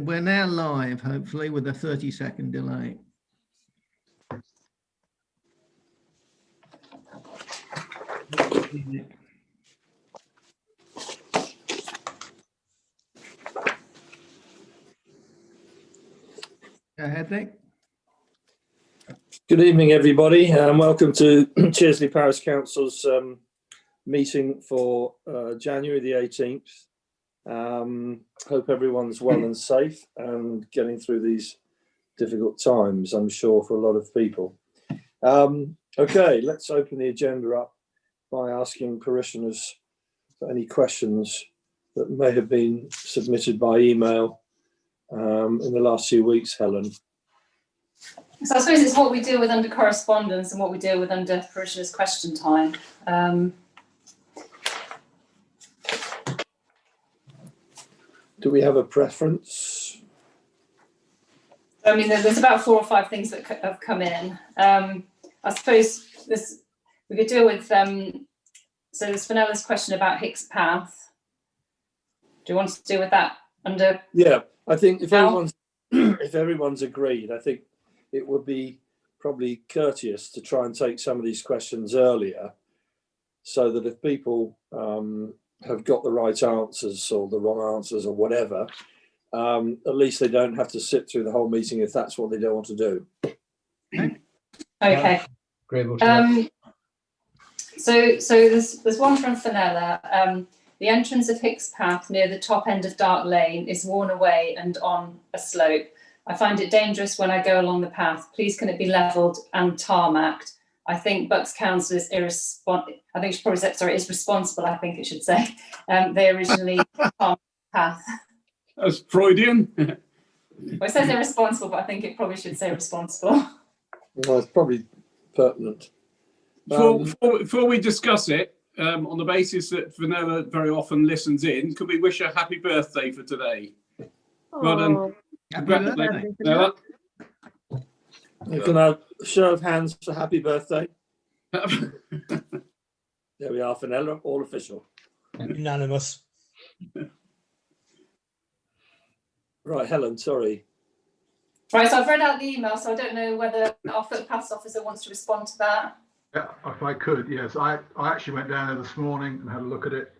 We're now live, hopefully, with a 30-second delay. Go ahead, Nick. Good evening, everybody, and welcome to Chearsley Parish Council's meeting for January the 18th. Hope everyone's well and safe and getting through these difficult times, I'm sure, for a lot of people. Okay, let's open the agenda up by asking parishioners for any questions that may have been submitted by email in the last few weeks, Helen. So I suppose it's what we deal with under correspondence and what we deal with under parishioners' question time. Do we have a preference? I mean, there's about 4 or 5 things that have come in. I suppose we could deal with, so there's Fenella's question about Hicks Path. Do you want to deal with that under? Yeah, I think if everyone's agreed, I think it would be probably courteous to try and take some of these questions earlier, so that if people have got the right answers or the wrong answers or whatever, at least they don't have to sit through the whole meeting if that's what they don't want to do. Okay. So there's one from Fenella. The entrance of Hicks Path near the top end of Dark Lane is worn away and on a slope. I find it dangerous when I go along the path. Please can it be levelled and tarmacked? I think Bucks Council is irresponsible. I think she probably said, sorry, is responsible, I think it should say. They originally tarmacked the path. That's Freudian. Well, it says irresponsible, but I think it probably should say responsible. Well, it's probably pertinent. Before we discuss it, on the basis that Vanilla very often listens in, could we wish her happy birthday for today? Well done. Congratulations, Vanilla. Can I have a show of hands for happy birthday? There we are, Fenella, all official. Unanimous. Right, Helen, sorry. Right, so I've read out the email, so I don't know whether our footpaths officer wants to respond to that. Yeah, if I could, yes. I actually went down there this morning and had a look at it,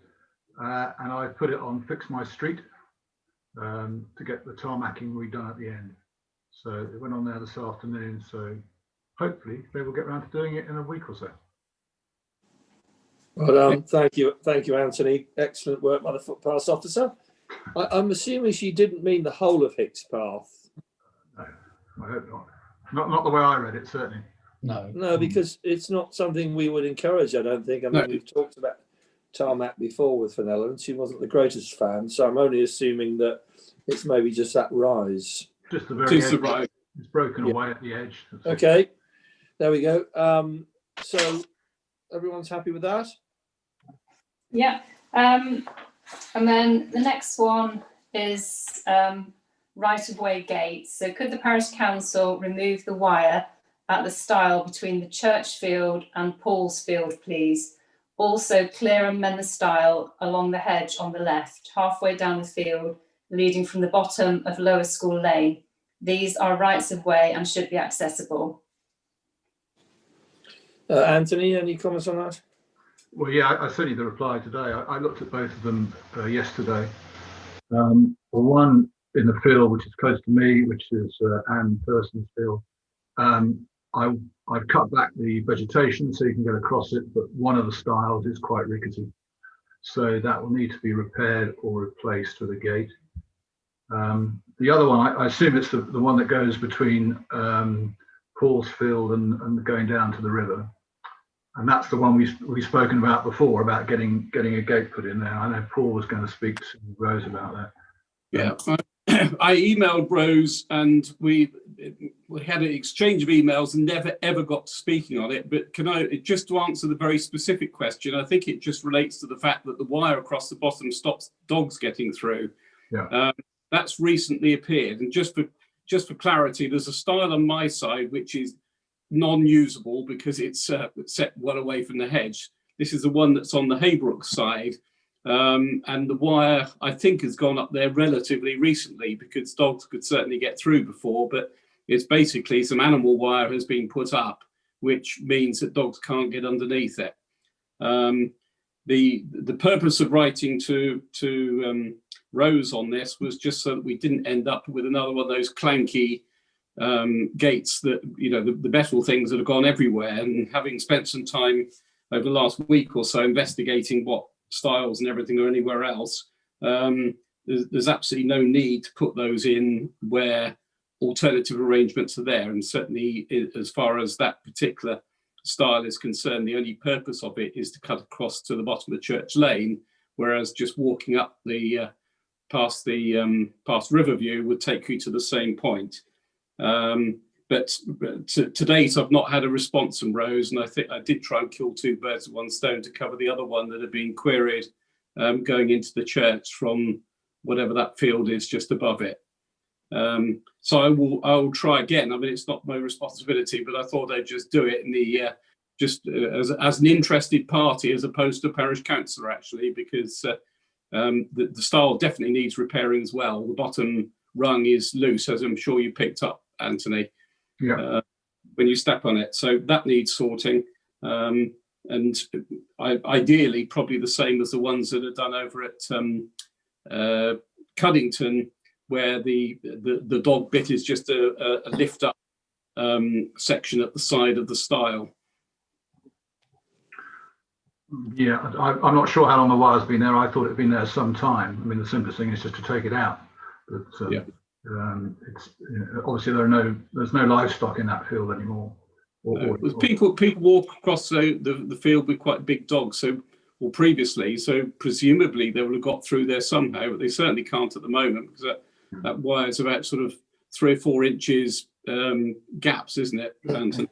and I put it on Fix My Street to get the tarmacking redone at the end. So it went on there this afternoon, so hopefully they will get around to doing it in a week or so. Well, thank you, Anthony. Excellent work by the footpaths officer. I'm assuming she didn't mean the whole of Hicks Path. No, I hope not. Not the way I read it, certainly. No, because it's not something we would encourage, I don't think. I mean, we've talked about tarmac before with Fenella, and she wasn't the greatest fan, so I'm only assuming that it's maybe just that rise. Just the very edge. Right. It's broken away at the edge. Okay, there we go. So everyone's happy with that? Yeah. And then the next one is right-of-way gates. So could the parish council remove the wire at the stile between the church field and Paul's field, please? Also clear and mend the stile along the hedge on the left, halfway down the field, leading from the bottom of Lower School Lane. These are rights of way and should be accessible. Anthony, any comments on that? Well, yeah, I sent you the reply today. I looked at both of them yesterday. The one in the field, which is close to me, which is Anne Thurston's field, I've cut back the vegetation so you can get across it, but one of the stiles is quite rickety. So that will need to be repaired or replaced with a gate. The other one, I assume it's the one that goes between Paul's field and going down to the river. And that's the one we've spoken about before, about getting a gate put in there. I know Paul was going to speak to Rose about that. Yeah, I emailed Rose and we had an exchange of emails and never ever got to speaking on it. But can I, just to answer the very specific question, I think it just relates to the fact that the wire across the bottom stops dogs getting through. Yeah. That's recently appeared, and just for clarity, there's a stile on my side which is non-usable because it's set well away from the hedge. This is the one that's on the Haybrook side, And the wire, I think, has gone up there relatively recently because dogs could certainly get through before, but it's basically some animal wire has been put up, which means that dogs can't get underneath it. The purpose of writing to Rose on this was just so that we didn't end up with another one of those clanky gates that, you know, the metal things that have gone everywhere. And having spent some time over the last week or so investigating what styles and everything are anywhere else, there's absolutely no need to put those in where alternative arrangements are there. And certainly as far as that particular style is concerned, the only purpose of it is to cut across to the bottom of Church Lane, whereas just walking up the past Riverview would take you to the same point. But to date, I've not had a response from Rose, and I think I did try and kill two birds with one stone to cover the other one that had been queried going into the church from whatever that field is just above it. So I will try again. I mean, it's not my responsibility, but I thought I'd just do it in the just as an interested party as opposed to a parish councillor, actually, because the style definitely needs repairing as well. The bottom rung is loose, as I'm sure you picked up, Anthony, when you step on it. So that needs sorting. And ideally, probably the same as the ones that are done over at Cuddington, where the dog bit is just a lift up section at the side of the stile. Yeah, I'm not sure how long the wire's been there. I thought it'd been there some time. I mean, the simplest thing is just to take it out. But it's, you know, obviously there's no livestock in that field anymore. People walk across the field with quite big dogs, or previously, so presumably they would have got through there somehow, but they certainly can't at the moment because that wire is about sort of 3 or 4 inches gaps, isn't it, Anton?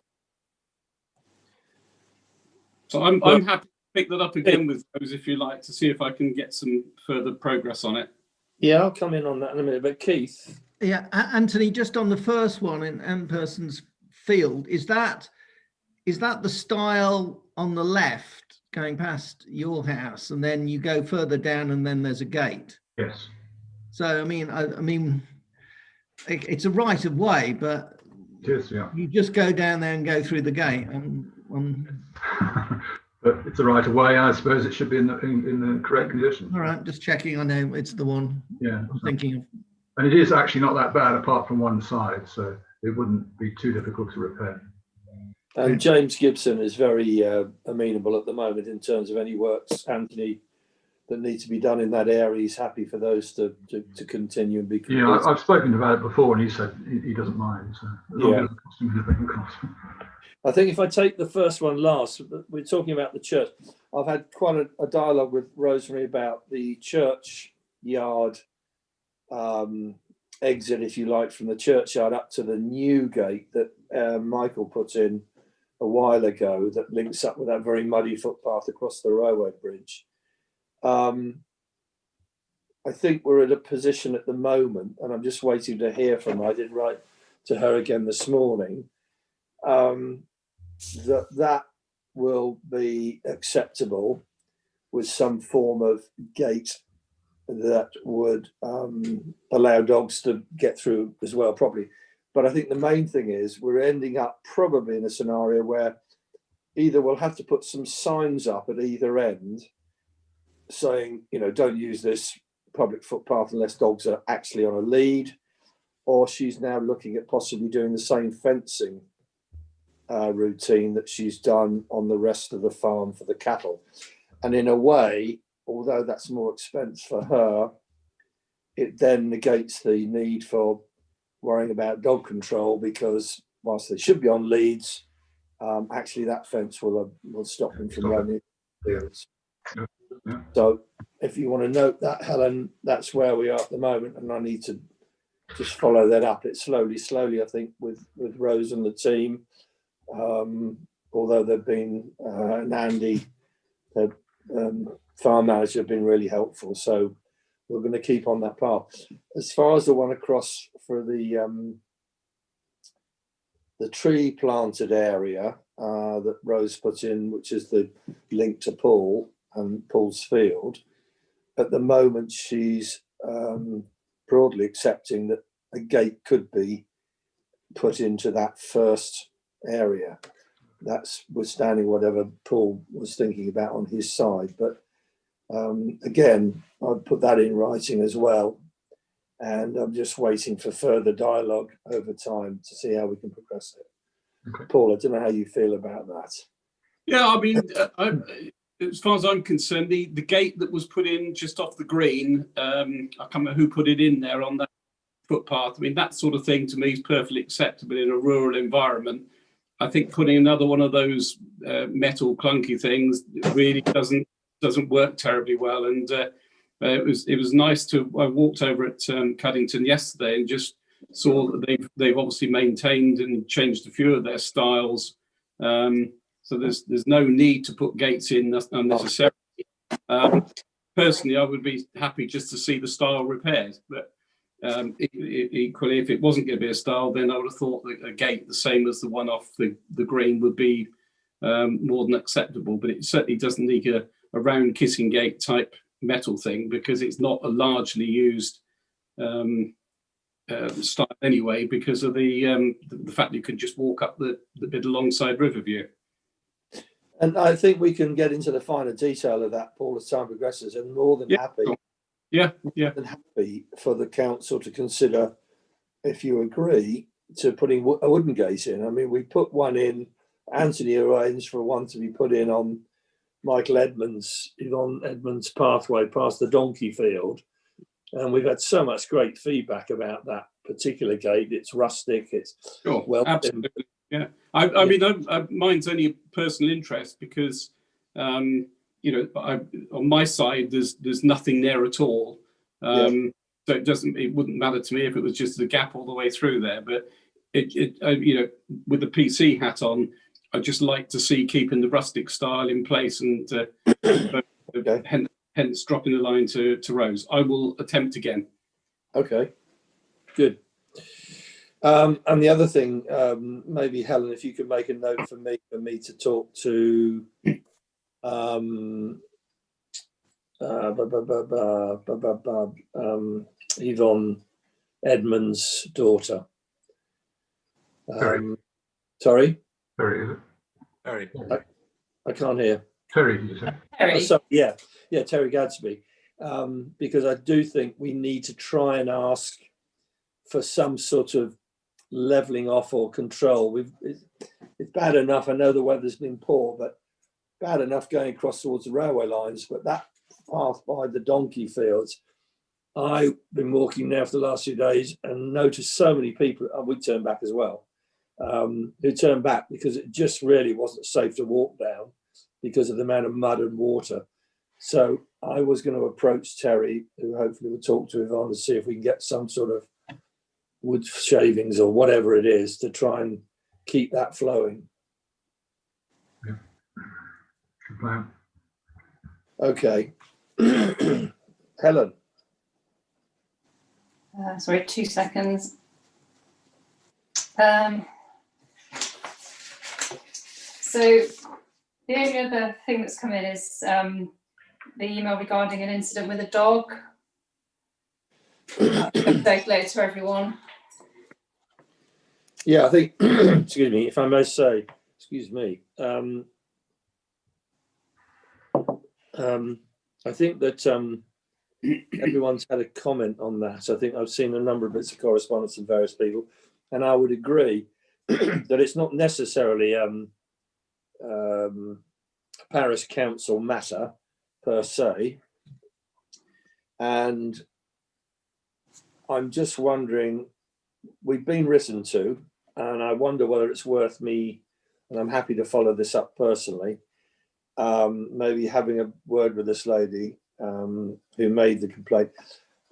So I'm happy to pick that up again with those if you like, to see if I can get some further progress on it. Yeah, I'll come in on that in a minute. But Keith, Yeah, Anthony, just on the first one in Amperson's field, is that the stile on the left going past your house, and then you go further down, and then there's a gate? Yes. So I mean, it's a right of way, but It is, yeah. you just go down there and go through the gate. But it's a right of way. I suppose it should be in the correct condition. All right, just checking. I know it's the one. Yeah, I'm thinking of. and it is actually not that bad apart from one side, so it wouldn't be too difficult to repair. and James Gibson is very amenable at the moment in terms of any works, Anthony, that need to be done in that area. He's happy for those to continue and be completed. Yeah, I've spoken about it before, and he said he doesn't mind. So as long as it doesn't cost him anything cost. I think if I take the first one last, we're talking about the church. I've had quite a dialogue with Rosemary about the church yard exit, if you like, from the churchyard up to the new gate that Michael put in a while ago that links up with that very muddy footpath across the railway bridge. I think we're at a position at the moment, and I'm just waiting to hear from her. I did write to her again this morning, that will be acceptable with some form of gate that would allow dogs to get through as well properly. But I think the main thing is we're ending up probably in a scenario where either we'll have to put some signs up at either end saying, you know, don't use this public footpath unless dogs are actually on a lead, or she's now looking at possibly doing the same fencing routine that she's done on the rest of the farm for the cattle. And in a way, although that's more expense for her, it then negates the need for worrying about dog control, because whilst they should be on leads, actually that fence will stop them from running fields. Yeah. So if you want to note that, Helen, that's where we are at the moment, and I need to just follow that up. It's slowly, I think, with Rose and the team. Although they've been, and Andy, the farm manager, have been really helpful. So we're going to keep on that path. As far as the one across for the tree planted area that Rose put in, which is the link to Paul and Paul's field, at the moment she's broadly accepting that a gate could be put into that first area. That's withstanding whatever Paul was thinking about on his side. But again, I'd put that in writing as well. And I'm just waiting for further dialogue over time to see how we can progress it. Okay. Paul, I don't know how you feel about that. Yeah, I mean, as far as I'm concerned, the gate that was put in just off the green, I can't remember who put it in there on that footpath. I mean, that sort of thing to me is perfectly acceptable in a rural environment. I think putting another one of those metal clunky things really doesn't work terribly well. And it was nice to. I walked over at Cuddington yesterday and just saw that they've obviously maintained and changed a few of their stiles. So there's no need to put gates in unnecessarily. Personally, I would be happy just to see the stile repaired. But equally, if it wasn't going to be a stile, then I would have thought that a gate the same as the one off the green would be more than acceptable. But it certainly doesn't need a round kissing gate type metal thing, because it's not a largely used style anyway, because of the fact that you could just walk up the bit alongside Riverview. And I think we can get into the finer detail of that, Paul, as time progresses, and more than happy. Yeah. And happy for the council to consider, if you agree, to putting a wooden gate in. I mean, we put one in. Anthony arranged for one to be put in on Michael Edmonds' pathway past the donkey field, and we've had so much great feedback about that particular gate. It's rustic. It's well, absolutely. Yeah, I mean, mine's only a personal interest because, on my side, there's nothing there at all. So it wouldn't matter to me if it was just a gap all the way through there. But with the PC hat on, I just like to see keeping the rustic style in place, and hence dropping the line to Rose. I will attempt again. Okay, good. And the other thing, maybe Helen, if you could make a note for me to talk to Yvonne Edmonds' daughter. Sorry? Terry, is it? Terry. I can't hear. Terry, you said? Terry. Oh, sorry, yeah, Terry Gadsby. Because I do think we need to try and ask for some sort of levelling off or control. It's bad enough. I know the weather's been poor, but bad enough going across towards the railway lines. But that path by the donkey fields, I've been walking now for the last few days and noticed so many people. I would turn back as well. Who turned back because it just really wasn't safe to walk down because of the amount of mud and water. So I was going to approach Terry, who hopefully will talk to Yvonne, to see if we can get some sort of wood shavings or whatever it is to try and keep that flowing. Yeah. Good plan. Okay. Helen. Sorry, 2 seconds. So the only other thing that's come in is the email regarding an incident with a dog. Circulate to everyone. Yeah, I think, excuse me, if I may say, I think that everyone's had a comment on that. I think I've seen a number of bits of correspondence from various people, and I would agree that it's not necessarily parish council matter per se. And I'm just wondering, we've been written to, and I wonder whether it's worth me, and I'm happy to follow this up personally, maybe having a word with this lady who made the complaint.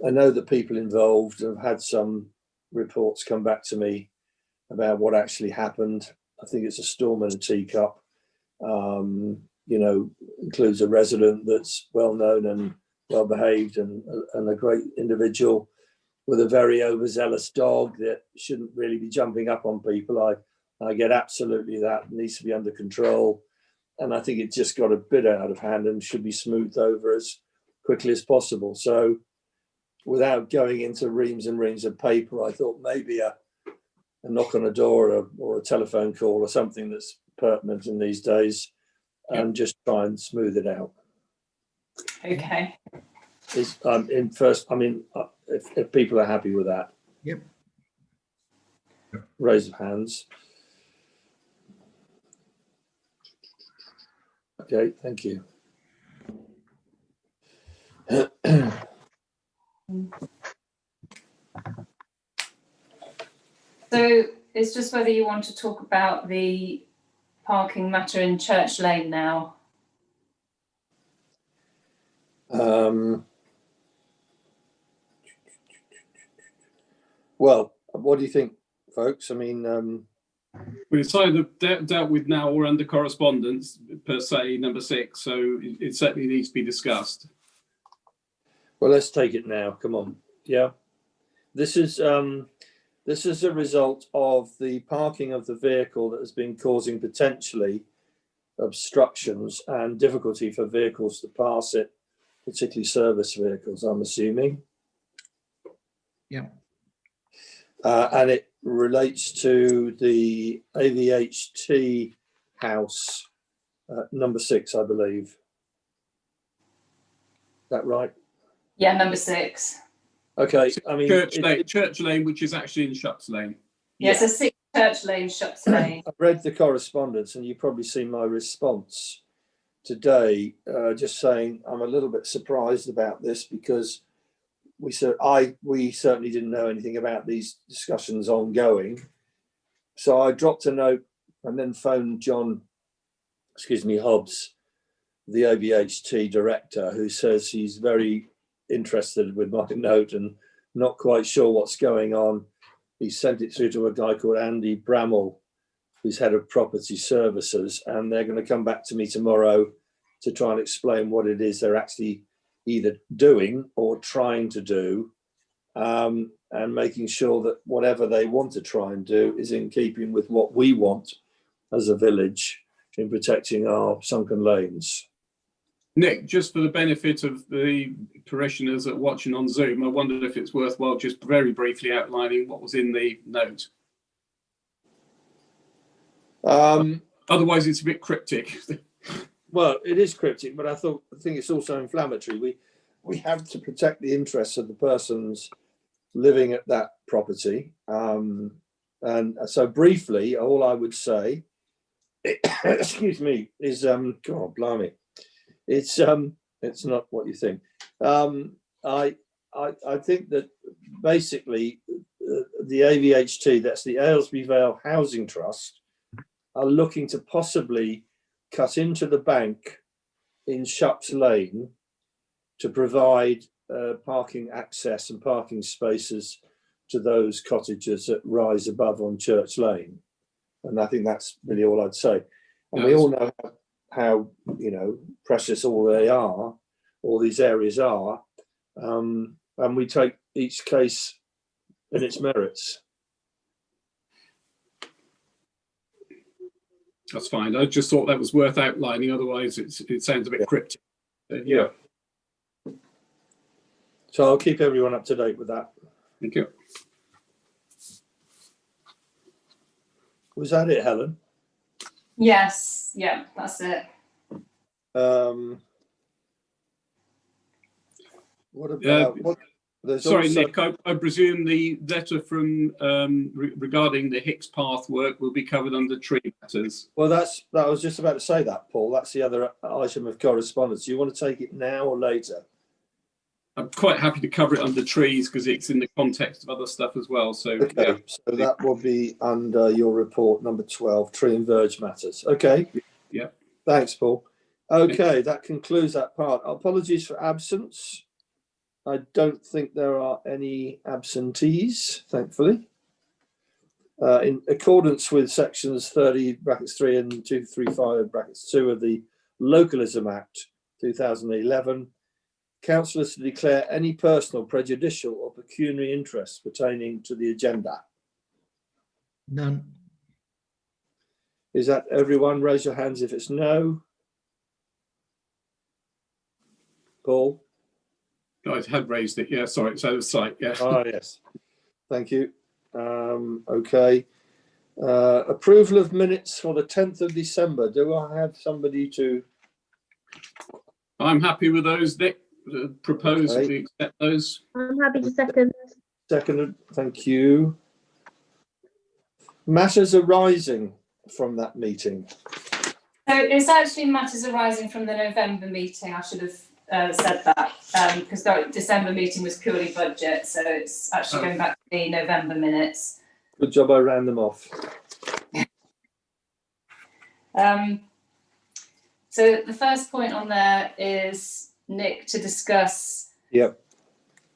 I know that people involved have had some reports come back to me about what actually happened. I think it's a storm in a teacup. Includes a resident that's well known and well behaved and a great individual with a very overzealous dog that shouldn't really be jumping up on people. I get absolutely that. It needs to be under control. And I think it just got a bit out of hand and should be smoothed over as quickly as possible. So without going into reams and reams of paper, I thought maybe a knock on a door or a telephone call or something that's pertinent in these days, and just try and smooth it out. Okay. If people are happy with that. Yep. Raise of hands. Okay, thank you. So it's just whether you want to talk about the parking matter in Church Lane now. Well, what do you think, folks? I mean, It's either dealt with now or under correspondence, per se, number 6. So it certainly needs to be discussed. well, let's take it now. Come on. Yeah. This is a result of the parking of the vehicle that has been causing potentially obstructions and difficulty for vehicles to pass it, particularly service vehicles, I'm assuming. Yeah. And it relates to the AVHT house, number 6, I believe. Is that right? Yeah, number 6. Okay. I mean, Church Lane, which is actually in Shups Lane. Yeah, so 6 Church Lane, Shups Lane. I've read the correspondence, and you've probably seen my response today, just saying I'm a little bit surprised about this because we certainly didn't know anything about these discussions ongoing. So I dropped a note and then phoned Hobbs, the AVHT director, who says he's very interested with my note and not quite sure what's going on. He sent it through to a guy called Andy Bramall, who's head of property services, and they're going to come back to me tomorrow to try and explain what it is they're actually either doing or trying to do, and making sure that whatever they want to try and do is in keeping with what we want as a village in protecting our sunken lanes. Nick, just for the benefit of the parishioners that are watching on Zoom, I wondered if it's worthwhile just very briefly outlining what was in the note. Otherwise, it's a bit cryptic. Well, it is cryptic, but I think it's also inflammatory. We have to protect the interests of the persons living at that property. And so briefly, all I would say, excuse me, is, God, blimey. It's not what you think. I think that basically the AVHT, that's the Aylesbury Vale Housing Trust, are looking to possibly cut into the bank in Shups Lane to provide parking access and parking spaces to those cottages that rise above on Church Lane. And I think that's really all I'd say. And we all know how precious all these areas are, and we take each case in its merits. That's fine. I just thought that was worth outlining. Otherwise, it sounds a bit cryptic. Yeah. So I'll keep everyone up to date with that. Thank you. Was that it, Helen? Yes, yeah, that's it. What about Sorry, Nick, I presume the letter from regarding the Hicks Path work will be covered under tree matters. Well, I was just about to say that, Paul. That's the other item of correspondence. Do you want to take it now or later? I'm quite happy to cover it under trees because it's in the context of other stuff as well. So, okay, yeah. So that will be under your report number 12, tree and verge matters. Okay. Yeah. Thanks, Paul. Okay, that concludes that part. Apologies for absence. I don't think there are any absentees, thankfully. In accordance with sections 30(3) and 235(2) of the Localism Act 2011, councillors to declare any personal, prejudicial or pecuniary interest pertaining to the agenda. None. Is that everyone? Raise your hands if it's no. Paul? Oh, I had raised it. Yeah, sorry. So it's like, yeah. Ah, yes. Thank you. Okay. Approval of minutes for the 10th of December. Do I have somebody to? I'm happy with those, Nick. Propose that Okay. we accept those. I'm happy to second. Seconded. Thank you. Matters arising from that meeting. So it's actually matters arising from the November meeting. I should have said that because the December meeting was purely budget. So it's actually going back to the November minutes. Good job, I ran them off. So the first point on there is, Nick, to discuss Yep.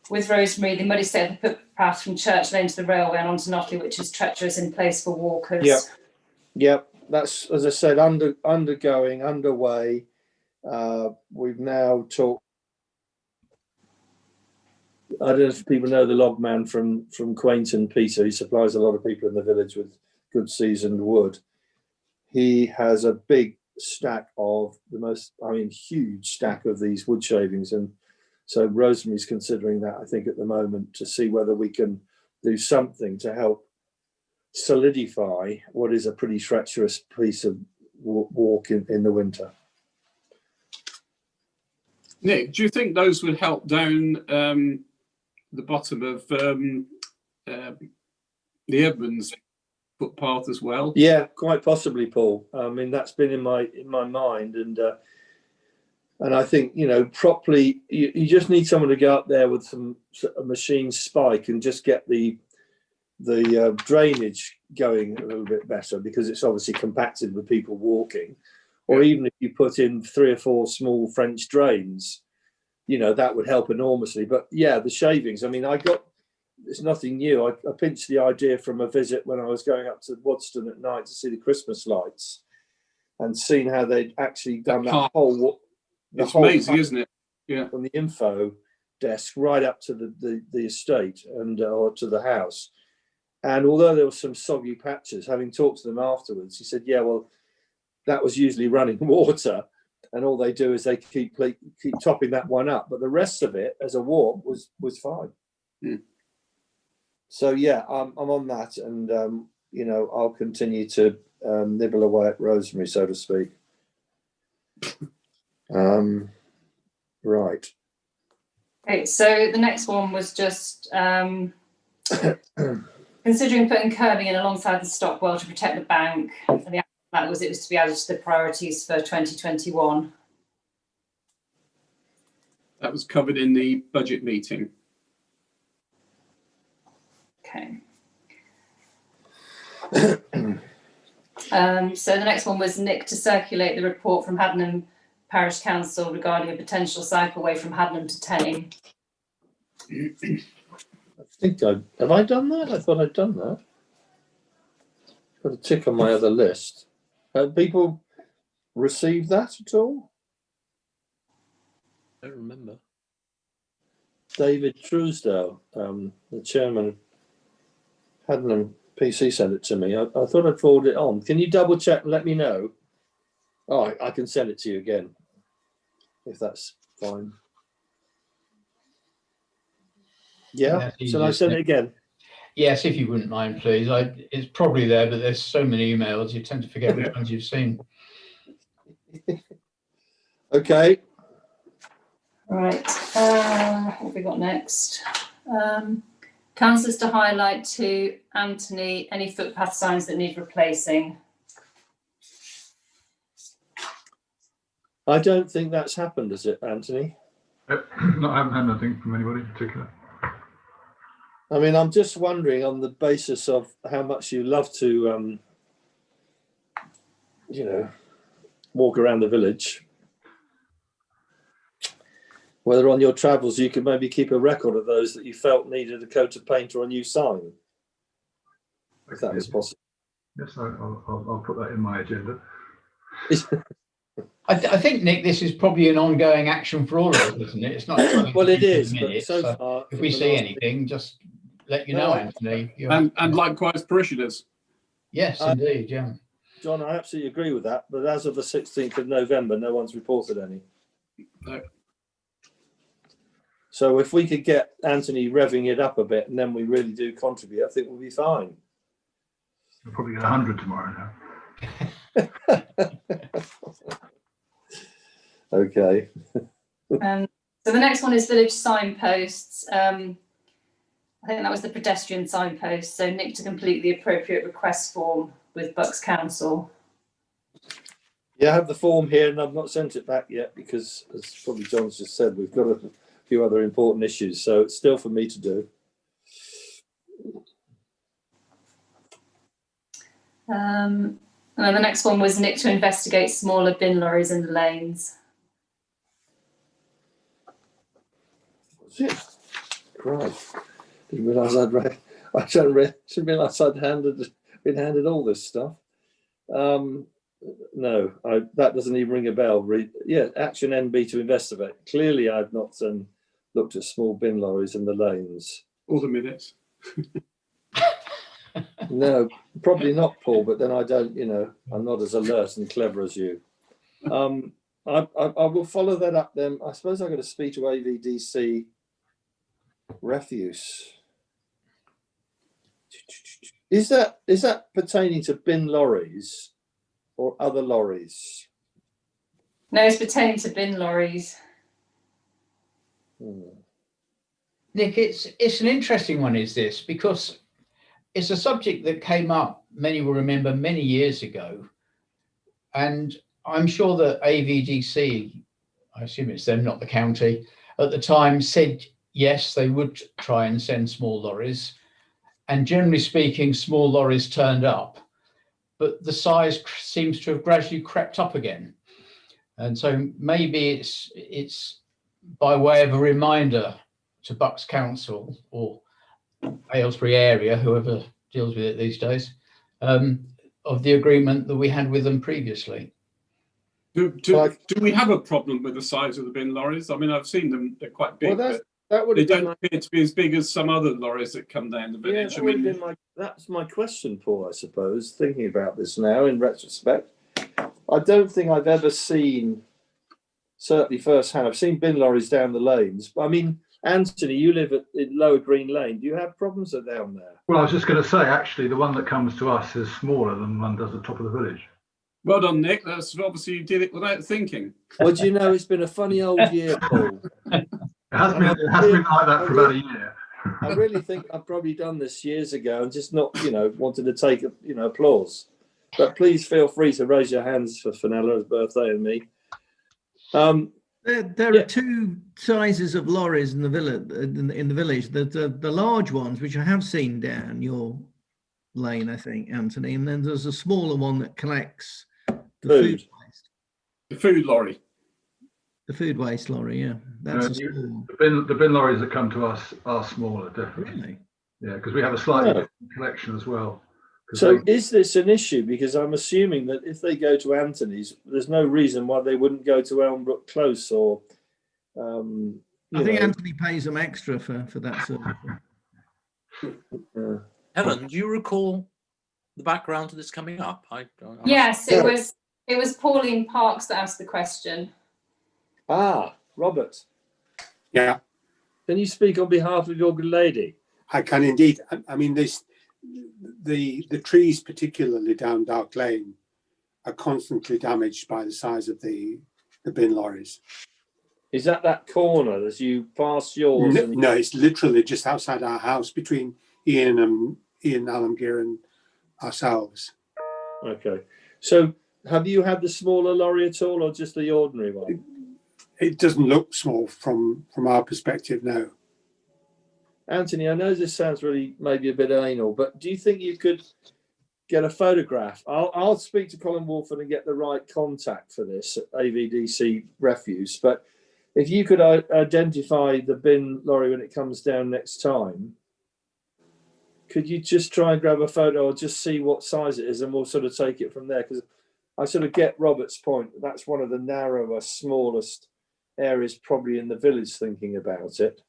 with Rosemary the muddy state of the footpath from Church Lane to the railway and onto Knockley, which is treacherous in place for walkers. Yep. Yep. That's, as I said, underway. We've now talked. I don't know if people know the log man from Quainton, Peter. He supplies a lot of people in the village with good seasoned wood. He has a big stack of huge stack of these wood shavings. And so Rosemary's considering that, I think, at the moment, to see whether we can do something to help solidify what is a pretty treacherous piece of walk in the winter. Nick, do you think those would help down the bottom of the Edmonds footpath as well? Yeah, quite possibly, Paul. I mean, that's been in my mind, and I think, you know, properly, you just need someone to go up there with a machine spike and just get the drainage going a little bit better, because it's obviously compacted with people walking. Or even if you put in 3 or 4 small French drains, you know, that would help enormously. But yeah, the shavings, I mean, it's nothing new. I pinched the idea from a visit when I was going up to Wadston at night to see the Christmas lights, and seeing how they'd actually done that whole. It's amazing, isn't it? Yeah. From the info desk right up to the estate and or to the house. And although there were some soggy patches, having talked to them afterwards, he said, yeah, well, that was usually running water, and all they do is they keep topping that one up, but the rest of it as a walk was fine. Mm. So yeah, I'm on that, and you know, I'll continue to nibble away at Rosemary, so to speak. Right. Okay, so the next one was just considering putting curbing in alongside the stockwell to protect the bank. And it was to be added to the priorities for 2021. That was covered in the budget meeting. Okay. So the next one was, Nick, to circulate the report from Haddenham Parish Council regarding a potential cycleway from Haddenham to Tame. I think have I done that? I thought I'd done that. Got a tick on my other list. Have people received that at all? I don't remember. David Truesdale, the chairman of Haddenham PC, sent it to me. I thought I'd forward it on. Can you double check and let me know? Oh, I can send it to you again, if that's fine. Yeah, shall I send it again? Yes, if you wouldn't mind, please. It's probably there, but there's so many emails, you tend to forget which ones you've seen. Okay. Right, what have we got next? Councillors to highlight to Anthony any footpath signs that need replacing. I don't think that's happened, has it, Anthony? No, I haven't had nothing from anybody in particular. I mean, I'm just wondering, on the basis of how much you love to, you know, walk around the village, whether on your travels you could maybe keep a record of those that you felt needed a coat of paint or a new sign, if that was possible. Yes, I'll put that in my agenda. I think, Nick, this is probably an ongoing action for all of us, isn't it? It's not. Well, it is, minutes, but so far, if we see anything, just let you know, Anthony. And likewise parishioners. Yes, indeed, yeah. John, I absolutely agree with that, but as of the 16th of November, no one's reported any. No. So if we could get Anthony revving it up a bit and then we really do contribute, I think we'll be fine. We'll probably get 100 tomorrow now. Okay. So the next one is village signposts. I think that was the pedestrian signpost. So Nick to complete the appropriate request form with Bucks Council. Yeah, I have the form here and I've not sent it back yet because, as probably John's just said, we've got a few other important issues. So it's still for me to do. And then the next one was Nick to investigate smaller bin lorries in the lanes. What's it? Christ. Didn't realise I'd read. I didn't realise I'd been handed all this stuff. No, that doesn't even ring a bell. Yeah, action NB to investigate. Clearly, I've not looked at small bin lorries in the lanes. All the minutes. No, probably not, Paul. But then I don't. I'm not as alert and clever as you. I will follow that up. Then I suppose I've got to speak to AVDC refuse. Is that pertaining to bin lorries or other lorries? No, it's pertaining to bin lorries. Nick, it's an interesting one, is this, because it's a subject that came up, many will remember, many years ago. And I'm sure that AVDC, I assume it's them, not the county, at the time said, yes, they would try and send small lorries. And generally speaking, small lorries turned up, but the size seems to have gradually crept up again. And so maybe it's by way of a reminder to Bucks Council or Aylesbury area, whoever deals with it these days, of the agreement that we had with them previously. Do we have a problem with the size of the bin lorries? I mean, I've seen them; they're quite big. Well, but they don't appear to be as big as some other lorries that come down the village. Yeah, that's my question, Paul. I suppose thinking about this now in retrospect, I don't think I've ever seen, certainly firsthand, I've seen bin lorries down the lanes. But I mean, Anthony, you live in Lower Green Lane. Do you have problems down there? Well, I was just going to say, actually, the one that comes to us is smaller than the one that does the top of the village. Well done, Nick. That's obviously you did it without thinking. Well, do you know, it's been a funny old year, Paul. It has been like that for about a year. I really think I've probably done this years ago and just not, wanted to take, applause. But please feel free to raise your hands for Fenella's birthday and me. There are two sizes of lorries in the village. The large ones, which I have seen down your lane, I think, Anthony, and then there's a smaller one that collects the food waste. The food lorry. The food waste lorry, yeah. That's a small one. The bin lorries that come to us are smaller, definitely. Really? Yeah, because we have a slightly different collection as well. So is this an issue? Because I'm assuming that if they go to Anthony's, there's no reason why they wouldn't go to Elmbrook Close or... I think Anthony pays them extra for that service. Helen, do you recall the background to this coming up? Yes, it was Pauline Parks that asked the question. Ah, Robert. Yeah. Can you speak on behalf of your good lady? I can indeed. I mean, the trees, particularly down Dark Lane, are constantly damaged by the size of the bin lorries. Is that corner as you pass yours? No, it's literally just outside our house between Ian Alamgir and ourselves. Okay. So have you had the smaller lorry at all or just the ordinary one? It doesn't look small from our perspective, no. Anthony, I know this sounds really maybe a bit anal, but do you think you could get a photograph? I'll speak to Colin Wolford and get the right contact for this at AVDC Refuse. But if you could identify the bin lorry when it comes down next time, could you just try and grab a photo or just see what size it is and we'll sort of take it from there? Because I sort of get Robert's point. That's one of the narrower, smallest areas probably in the village thinking about it.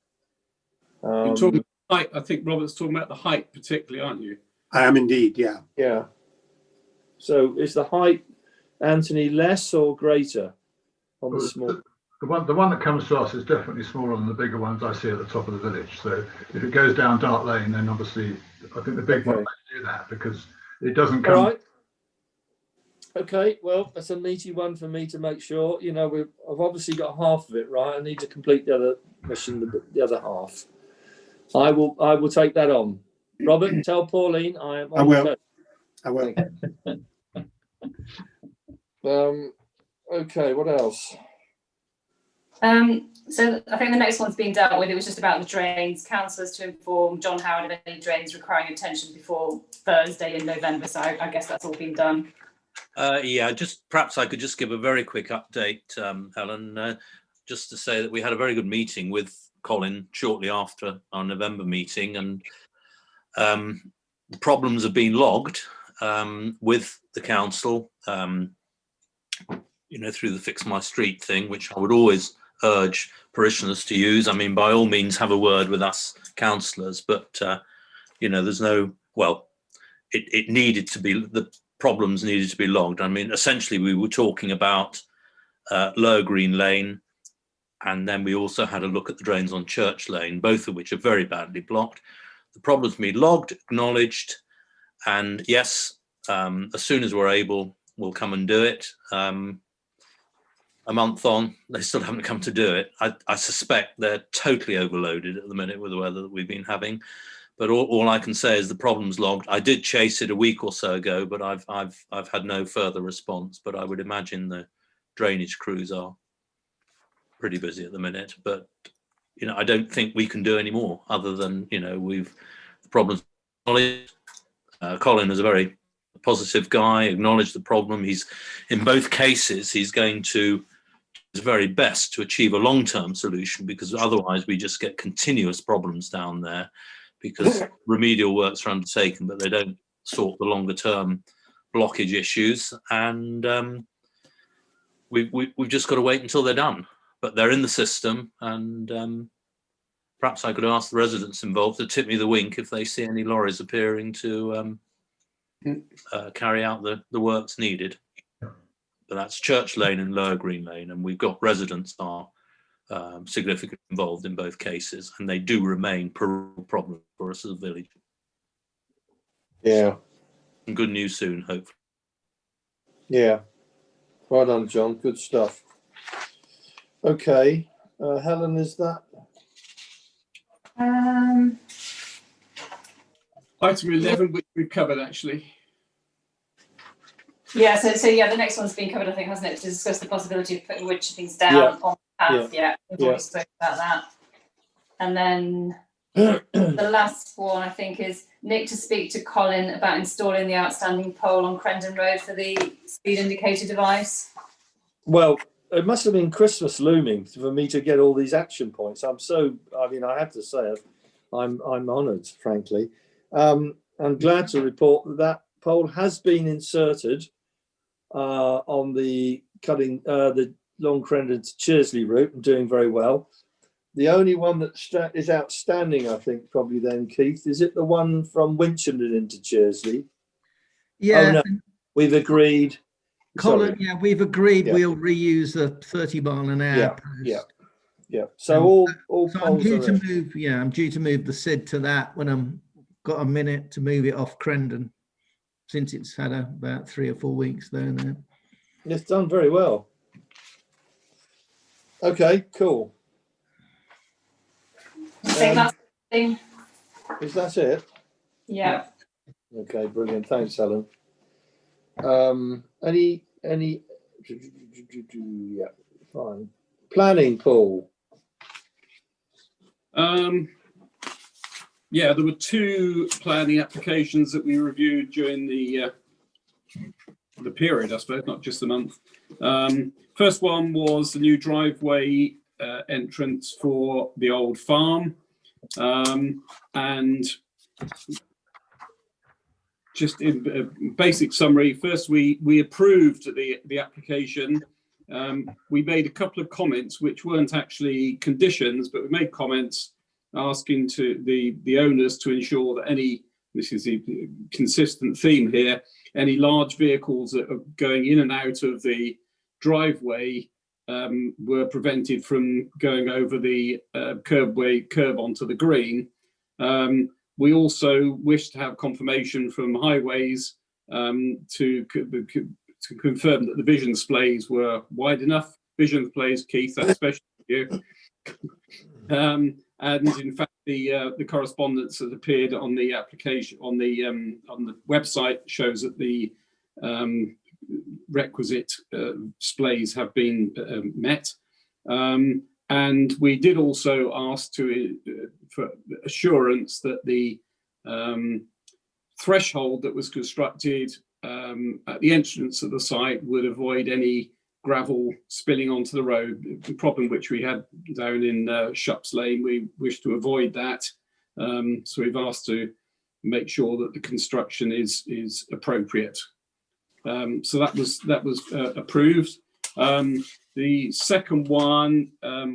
You're talking about height. I think Robert's talking about the height particularly, aren't you? I am indeed, yeah. Yeah. So is the height, Anthony, less or greater on the small? The one that comes to us is definitely smaller than the bigger ones I see at the top of the village. So if it goes down Dark Lane, then obviously I think the big one might do that because it doesn't come. All right. Okay, well, that's a meaty one for me to make sure. You know, I've obviously got half of it right. I need to complete the other mission, the other half. I will take that on. Robert, tell Pauline I am on. I will. Okay, what else? So I think the next one's been dealt with. It was just about the drains. Councillors to inform John Howard of any drains requiring attention before Thursday in November. So I guess that's all been done. Yeah, just perhaps I could just give a very quick update, Helen, just to say that we had a very good meeting with Colin shortly after our November meeting, and the problems have been logged with the council, you know, through the Fix My Street thing, which I would always urge parishioners to use. I mean, by all means, have a word with us councillors, but, you know, there's no, well, it needed to be, the problems needed to be logged. I mean, essentially, we were talking about Lower Green Lane, and then we also had a look at the drains on Church Lane, both of which are very badly blocked. The problems been logged, acknowledged, and yes, as soon as we're able, we'll come and do it. A month on, they still haven't come to do it. I suspect they're totally overloaded at the minute with the weather that we've been having. But all I can say is the problem's logged. I did chase it a week or so ago, but I've had no further response. But I would imagine the drainage crews are pretty busy at the minute. But you know, I don't think we can do any more other than, you know, the problems. Colin is a very positive guy, acknowledged the problem. He's, in both cases, he's going to his very best to achieve a long-term solution, because otherwise we just get continuous problems down there, because remedial works are undertaken, but they don't sort the longer-term blockage issues. And we've just got to wait until they're done. But they're in the system, and perhaps I could ask the residents involved to tip me the wink if they see any lorries appearing to carry out the works needed. But that's Church Lane and Lower Green Lane, and we've got residents are significantly involved in both cases, and they do remain a problem for us as a village. Yeah. And good news soon, hopefully. Yeah. Well done, John. Good stuff. Okay. Helen, is that? Item 11, which we've covered actually. Yeah, so yeah, the next one's been covered, I think, hasn't it? To discuss the possibility of putting wood chippings down on the path. Yeah, we've already spoken about that. And then the last one, I think, is Nick to speak to Colin about installing the outstanding pole on Crendon Road for the speed indicator device. Well, it must have been Christmas looming for me to get all these action points. I mean, I have to say, I'm honoured, frankly. I'm glad to report that pole has been inserted on the the Long Crendon to Chearsley route, and doing very well. The only one that is outstanding, I think, probably then, Keith, is it the one from Winchenden into Chearsley? Yeah. Oh, no, we've agreed. Colin, Sorry. yeah, we've agreed we'll reuse the 30 mile an hour post. Yeah. So all so poles I'm due are to move. Yeah, I'm due to move the SID to that when I'm got a minute to move it off Crendon, since it's had about 3 or 4 weeks there now. It's done very well. Okay, cool. I think that's the thing. Is that it? Yeah. Okay, brilliant. Thanks, Helen. Any? Yeah, fine. Planning, Paul. Yeah, there were 2 planning applications that we reviewed during the period, I suppose, not just the month. First one was the new driveway entrance for the old farm, and just in a basic summary, first we approved the application. We made a couple of comments which weren't actually conditions, but we made comments asking to the owners to ensure that this is a consistent theme here, any large vehicles that are going in and out of the driveway were prevented from going over the curb onto the green. We also wish to have confirmation from Highways to confirm that the vision displays were wide enough. Vision displays, Keith, that's especially you. And in fact, the correspondence that appeared on the application on the website shows that the requisite displays have been met. And we did also ask for assurance that the threshold that was constructed at the entrance of the site would avoid any gravel spilling onto the road, the problem which we had down in Shups Lane. We wish to avoid that. So we've asked to make sure that the construction is appropriate. So that was approved. The second one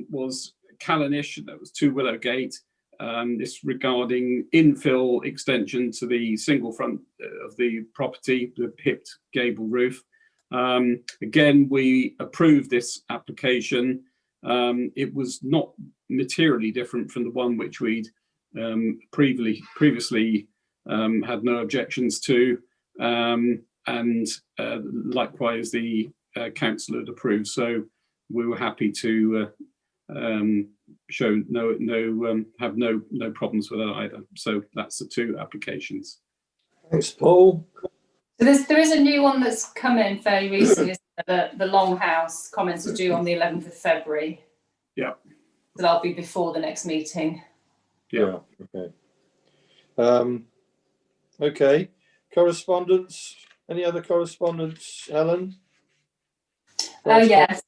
was Callanish, that was 2 Willowgate. This regarding infill extension to the single front of the property, the hipped gable roof. Again, we approved this application. It was not materially different from the one which we'd previously had no objections to, and likewise the council had approved. So we were happy to show have no problems with that either. So that's the 2 applications. Thanks, Paul. So there is a new one that's come in fairly recently, the Longhouse comments are due on the 11th of February. Yeah. So that'll be before the next meeting. Yeah. Okay. Okay. Correspondence. Any other correspondence, Helen? Oh yes.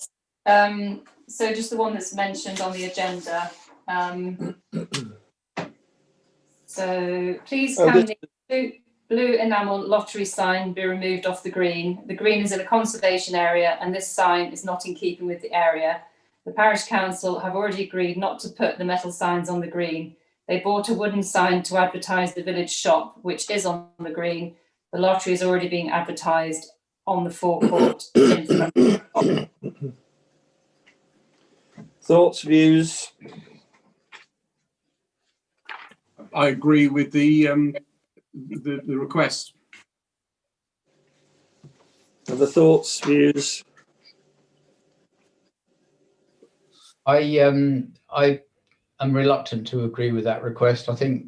So just the one that's mentioned on the agenda. So please can the blue enamel lottery sign be removed off the green? The green is in a conservation area and this sign is not in keeping with the area. The parish council have already agreed not to put the metal signs on the green. They bought a wooden sign to advertise the village shop, which is on the green. The lottery is already being advertised on the forecourt. Thoughts, views? I agree with the request. Other thoughts, views? I am reluctant to agree with that request. I think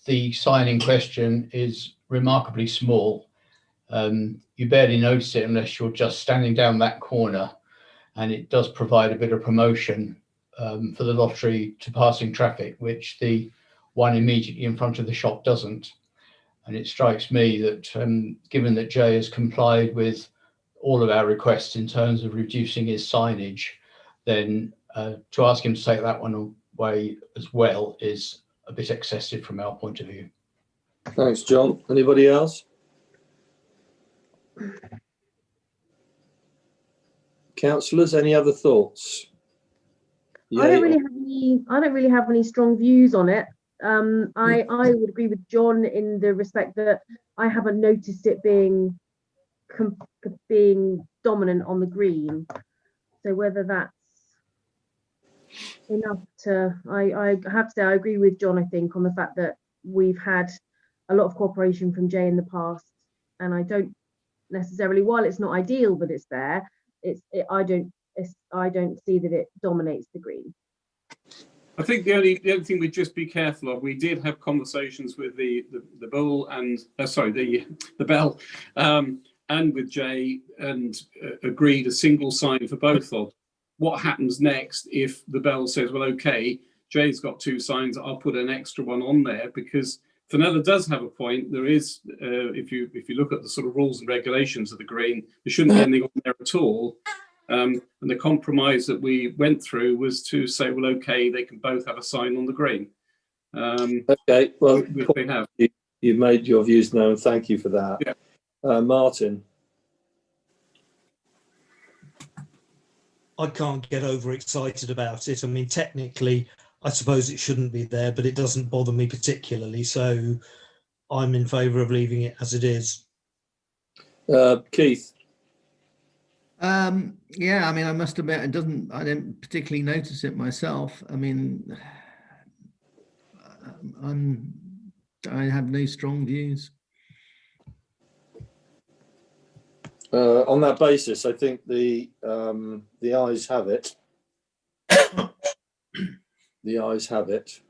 the sign in question is remarkably small. You barely notice it unless you're just standing down that corner, and it does provide a bit of promotion for the lottery to passing traffic, which the one immediately in front of the shop doesn't. And it strikes me that given that Jay has complied with all of our requests in terms of reducing his signage, then to ask him to take that one away as well is a bit excessive from our point of view. Thanks, John. Anybody else? Councillors, any other thoughts? I don't really have any strong views on it. I would agree with John in the respect that I haven't noticed it being dominant on the green. So whether that's enough to, I have to say I agree with John, I think, on the fact that we've had a lot of cooperation from Jay in the past, and I don't necessarily, while it's not ideal that it's there, I don't see that it dominates the green. I think the only thing we'd just be careful of, we did have conversations with the bull and the bell and with Jay, and agreed a single sign for both of. What happens next if the bell says, well, okay, Jay's got 2 signs, I'll put an extra one on there? Because Fenella does have a point. There is, if you look at the sort of rules and regulations of the green, there shouldn't be anything on there at all. And the compromise that we went through was to say, well, okay, they can both have a sign on the green. Okay, well, they have. You've made your views known. Thank you for that. Yeah. Martin. I can't get overexcited about it. I mean, technically, I suppose it shouldn't be there, but it doesn't bother me particularly. So I'm in favour of leaving it as it is. Keith. Yeah, I mean, I must admit, I didn't particularly notice it myself. I mean, I have no strong views. On that basis, I think the ayes have it. The ayes have it.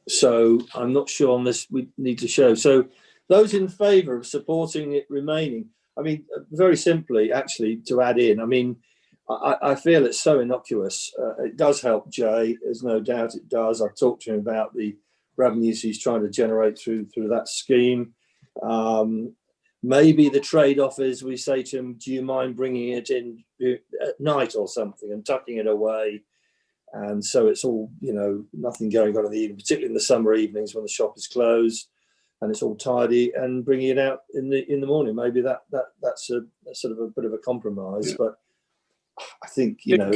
So I'm not sure on this. We need to show. So those in favour of supporting it remaining. I mean, very simply, actually, to add in. I mean, I feel it's so innocuous. It does help Jay. There's no doubt it does. I've talked to him about the revenues he's trying to generate through that scheme. Maybe the trade-off is we say to him, do you mind bringing it in at night or something and tucking it away? And so it's all, you know, nothing going on in the evening, particularly in the summer evenings when the shop is closed and it's all tidy, and bringing it out in the morning. Maybe that's a sort of a bit of a compromise. Yeah. But I think, you know.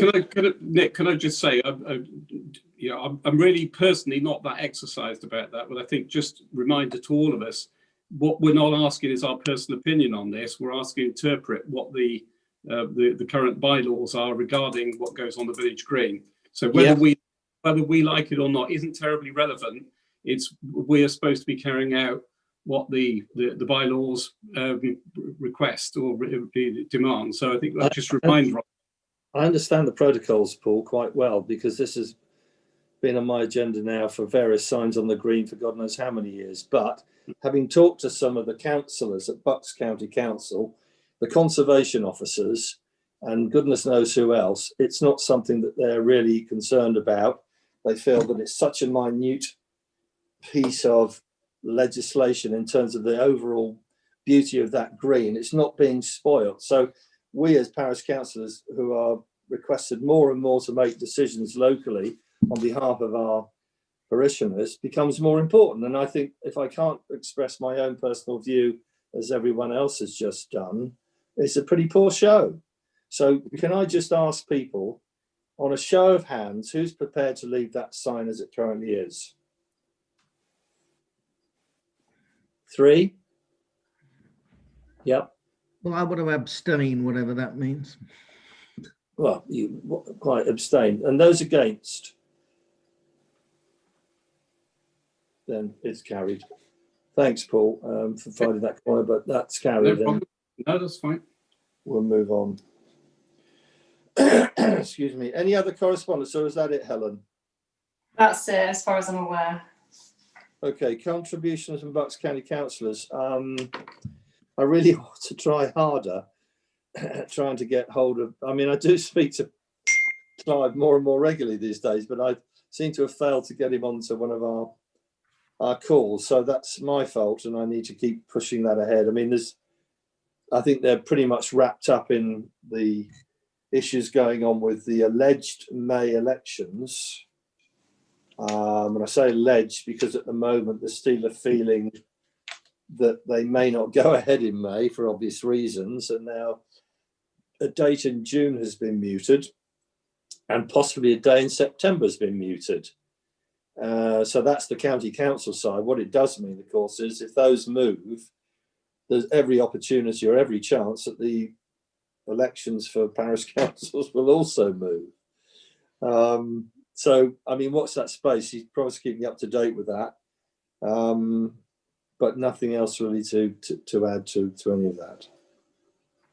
Nick, can I just say, you know, I'm really personally not that exercised about that, but I think just reminder to all of us, what we're not asking is our personal opinion on this. We're asking to interpret what the current bylaws are regarding what goes on the village green. So whether we like it or not isn't terribly relevant. It's we are supposed to be carrying out what the bylaws request or demand. So I think let's just remind. I understand the protocols, Paul, quite well, because this has been on my agenda now for various signs on the green for God knows how many years. But having talked to some of the councillors at Bucks County Council, the conservation officers, and goodness knows who else, it's not something that they're really concerned about. They feel that it's such a minute piece of legislation in terms of the overall beauty of that green. It's not being spoilt. So we as parish councillors who are requested more and more to make decisions locally on behalf of our parishioners becomes more important. And I think if I can't express my own personal view as everyone else has just done, it's a pretty poor show. So can I just ask people on a show of hands, who's prepared to leave that sign as it currently is? 3? Yep. Well, I would have abstain, whatever that means. Well, you quite abstain. And those against? Then it's carried. Thanks, Paul, for finding that corner, but that's carried. No, that's fine. We'll move on. Excuse me. Any other correspondence, or is that it, Helen? That's it, as far as I'm aware. Okay, contributions from Bucks County councillors. I really want to try harder trying to get hold of, I mean, I do speak to Clive more and more regularly these days, but I seem to have failed to get him onto one of our calls. So that's my fault, and I need to keep pushing that ahead. I mean, I think they're pretty much wrapped up in the issues going on with the alleged May elections. And I say alleged because at the moment there's still a feeling that they may not go ahead in May for obvious reasons. And now a date in June has been mooted, and possibly a day in September has been mooted. So that's the county council side. What it does mean, of course, is if those move, there's every opportunity or every chance that the elections for parish councils will also move. So, I mean, what's that space? He's probably keeping up to date with that. But nothing else really to add to any of that.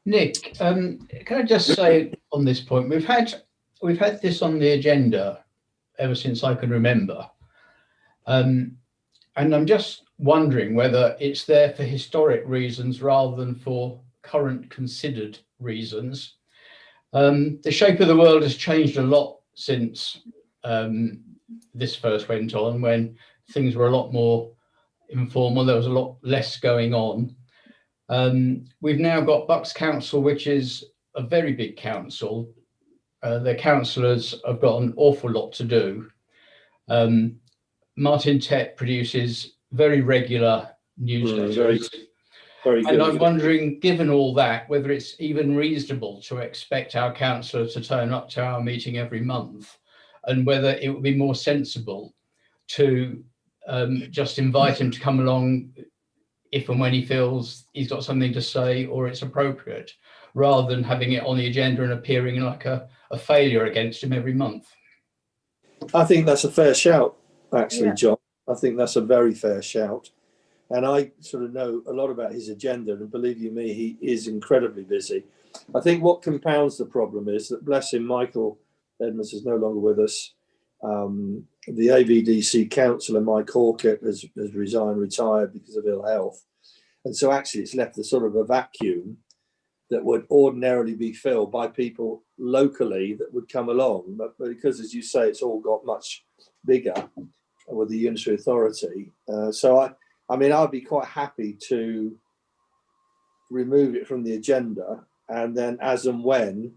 Nick, can I just say on this point, we've had this on the agenda ever since I can remember. And I'm just wondering whether it's there for historic reasons rather than for current considered reasons. The shape of the world has changed a lot since this first went on, when things were a lot more informal. There was a lot less going on. We've now got Bucks Council, which is a very big council. The councillors have got an awful lot to do. Martin Tett produces very regular newsletters. Very good. And I'm wondering, given all that, whether it's even reasonable to expect our councillor to turn up to our meeting every month, and whether it would be more sensible to just invite him to come along if and when he feels he's got something to say or it's appropriate, rather than having it on the agenda and appearing like a failure against him every month. I think that's a fair shout, actually, Yeah. John. I think that's a very fair shout. And I sort of know a lot about his agenda, and believe you me, he is incredibly busy. I think what compounds the problem is that, bless him, Michael Edmonds is no longer with us. The AVDC councillor, Mike Hawkett, has retired because of ill health. And so actually it's left a sort of a vacuum that would ordinarily be filled by people locally that would come along. But because, as you say, it's all got much bigger with the unitary authority. So I mean, I'd be quite happy to remove it from the agenda, and then as and when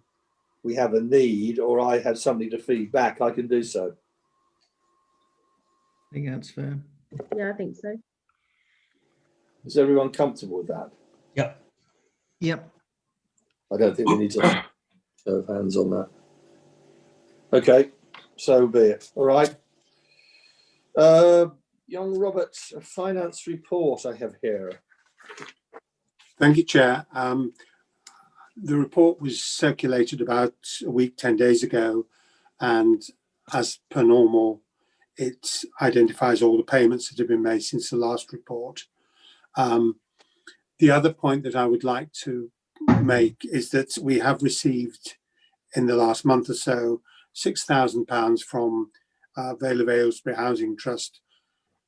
we have a need or I have something to feed back, I can do so. I think that's fair. Yeah, I think so. Is everyone comfortable with that? Yep. Yep. I don't think we need to show of hands on that. Okay, so be it. All right. Young Roberts, a finance report I have here. Thank you, Chair. The report was circulated about a week, 10 days ago, and as per normal, it identifies all the payments that have been made since the last report. The other point that I would like to make is that we have received in the last month or so £6,000 from Vale of Aylesbury Housing Trust,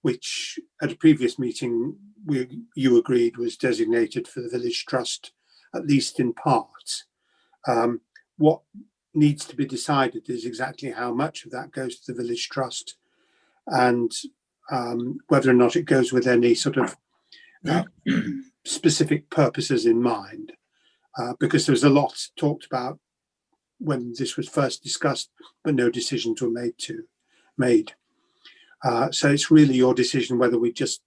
which at a previous meeting you agreed was designated for the village trust, at least in part. What needs to be decided is exactly how much of that goes to the village trust, and whether or not it goes with any sort of specific purposes in mind, because there was a lot talked about when this was first discussed, but no decisions were made. So it's really your decision whether we just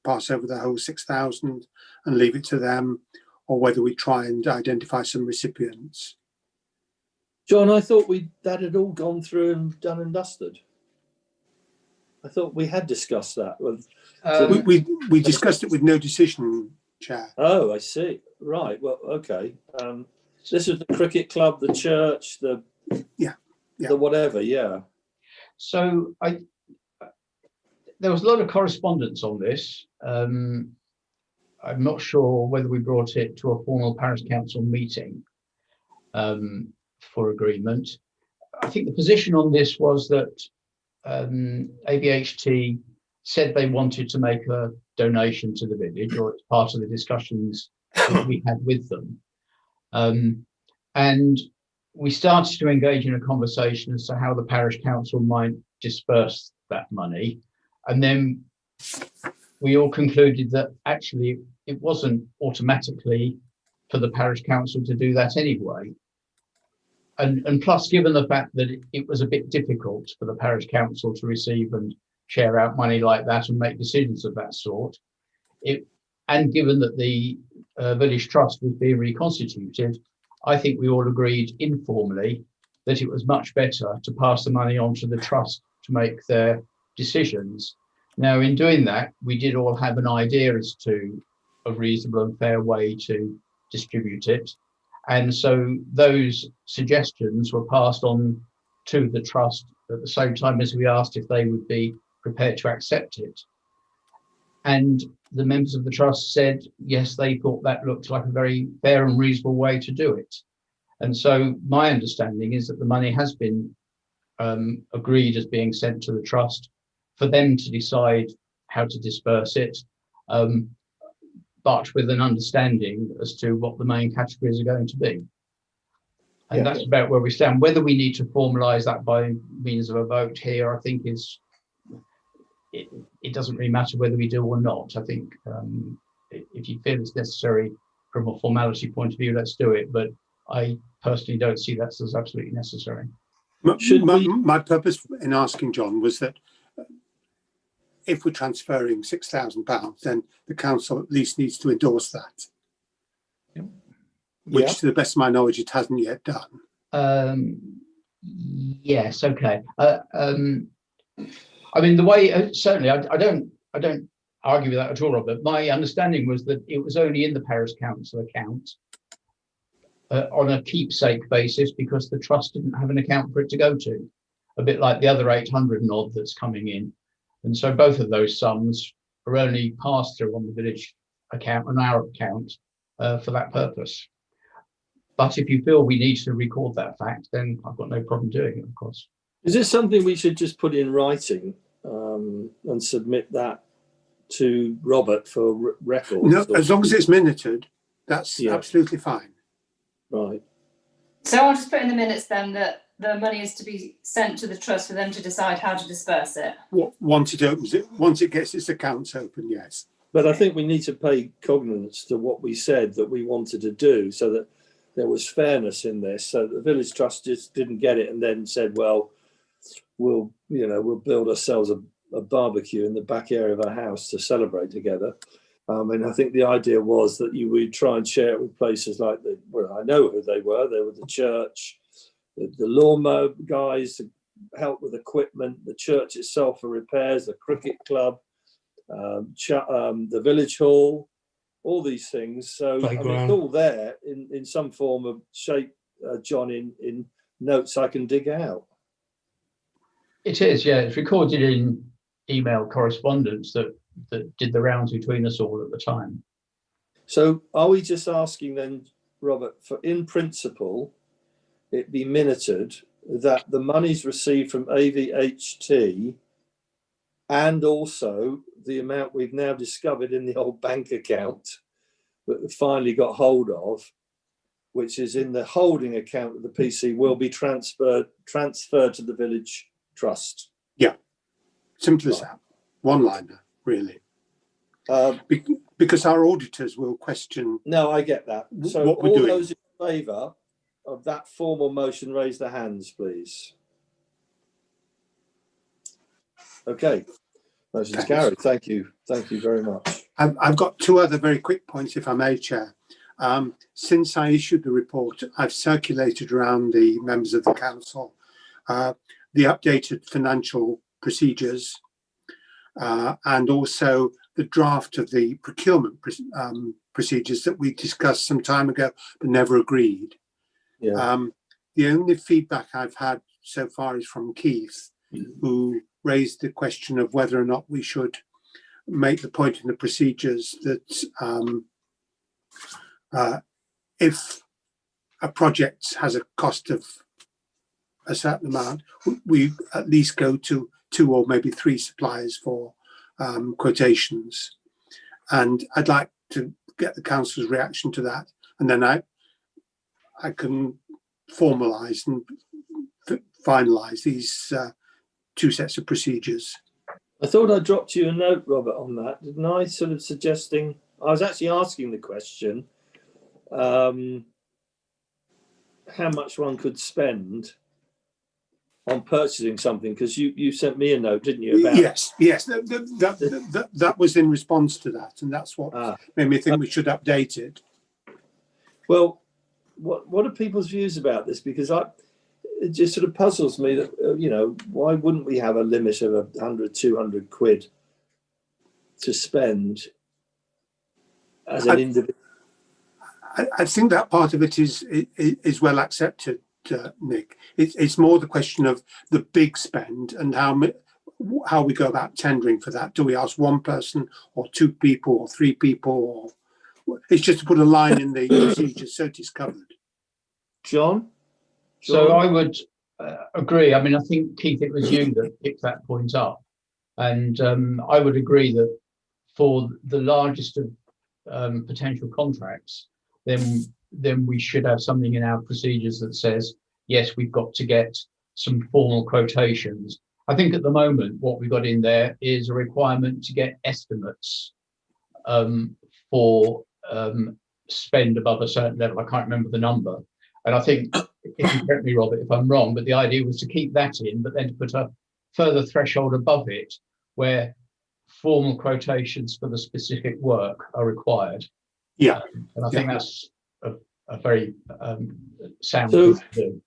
pass over the whole 6,000 and leave it to them, or whether we try and identify some recipients. John, I thought that had all gone through and done and dusted. I thought we had discussed that. We discussed it with no decision, Chair. Oh, I see. Right. Well, okay. This is the cricket club, the church, the whatever. Yeah. So there was a lot of correspondence on this. I'm not sure whether we brought it to a formal parish council meeting for agreement. I think the position on this was that ABHT said they wanted to make a donation to the village, or it's part of the discussions that we had with them. And we started to engage in a conversation as to how the parish council might disperse that money. And then we all concluded that actually it wasn't automatically for the parish council to do that anyway. And plus, given the fact that it was a bit difficult for the parish council to receive and share out money like that and make decisions of that sort, and given that the village trust was being reconstituted, I think we all agreed informally that it was much better to pass the money on to the trust to make their decisions. Now, in doing that, we did all have an idea as to a reasonable and fair way to distribute it. And so those suggestions were passed on to the trust at the same time as we asked if they would be prepared to accept it. And the members of the trust said, yes, they thought that looked like a very fair and reasonable way to do it. And so my understanding is that the money has been agreed as being sent to the trust for them to decide how to disperse it, but with an understanding as to what the main categories are going to be. And that's about where we stand. Whether we need to formalise that by means of a vote here, I think it doesn't really matter whether we do or not. I think if you feel it's necessary from a formality point of view, let's do it. But I personally don't see that as absolutely necessary. My purpose in asking John was that if we're transferring £6,000, then the council at least needs to endorse that, which to the best of my knowledge, it hasn't yet done. Yes, okay. I mean, the way certainly, I don't argue with that at all, Robert. My understanding was that it was only in the parish council account on a keepsake basis because the trust didn't have an account for it to go to, a bit like the other 800 and odd that's coming in. And so both of those sums are only passed through on the village account, on our account, for that purpose. But if you feel we need to record that fact, then I've got no problem doing it, of course. Is this something we should just put in writing and submit that to Robert for records? No, as long as it's minuted, that's absolutely fine. Right. So I'll just put in the minutes then that the money is to be sent to the trust for them to decide how to disperse it. Once it opens it, once it gets its accounts open, yes. But I think we need to pay cognizance to what we said that we wanted to do, so that there was fairness in this. So the village trust just didn't get it and then said, well, we'll build ourselves a barbecue in the back area of our house to celebrate together. And I think the idea was that you would try and share it with places like I know who they were. They were the church, the lawnmower guys to help with equipment, the church itself for repairs, the cricket club, the village hall, all these things. So I mean, it's all there in some form of shape, John, in notes I can dig out. It is, yeah. It's recorded in email correspondence that did the rounds between us all at the time. So are we just asking then, Robert, for in principle, it be minuted that the monies received from AVHT and also the amount we've now discovered in the old bank account that we finally got hold of, which is in the holding account of the PC, will be transferred to the village trust? Yeah, simple as that. One liner, really. Because our auditors will question. No, I get that. So what we're all doing. Those in favour of that formal motion, raise their hands, please. Okay, motion's carried. Thank you very much. I've got two other very quick points, if I may, Chair. Since I issued the report, I've circulated around the members of the council the updated financial procedures and also the draft of the procurement procedures that we discussed some time ago but never agreed. Yeah. The only feedback I've had so far is from Keith, who raised the question of whether or not we should make the point in the procedures that if a project has a cost of a certain amount, we at least go to 2 or maybe 3 suppliers for quotations. And I'd like to get the council's reaction to that, and then I can formalise and finalise these 2 sets of procedures. I thought I dropped you a note, Robert, on that, didn't I? Sort of suggesting, I was actually asking the question, how much one could spend on purchasing something, because you sent me a note, didn't you? About yes. That was in response to that, and that's what made me think we should update it. Well, what are people's views about this? Because it just sort of puzzles me that why wouldn't we have a limit of 100, 200 quid to spend as an individual? I think that part of it is well accepted, Nick. It's more the question of the big spend and how we go about tendering for that. Do we ask 1 person or 2 people or 3 people? Or it's just to put a line in the procedure so it is covered. John? So I would agree. I mean, I think, Keith, it was you that picked that point up. And I would agree that for the largest of potential contracts, then we should have something in our procedures that says, yes, we've got to get some formal quotations. I think at the moment, what we've got in there is a requirement to get estimates for spend above a certain level. I can't remember the number. And I think, if you correct me, Robert, if I'm wrong, but the idea was to keep that in, but then to put a further threshold above it where formal quotations for the specific work are required. Yeah. And I think that's a very sound thing to do.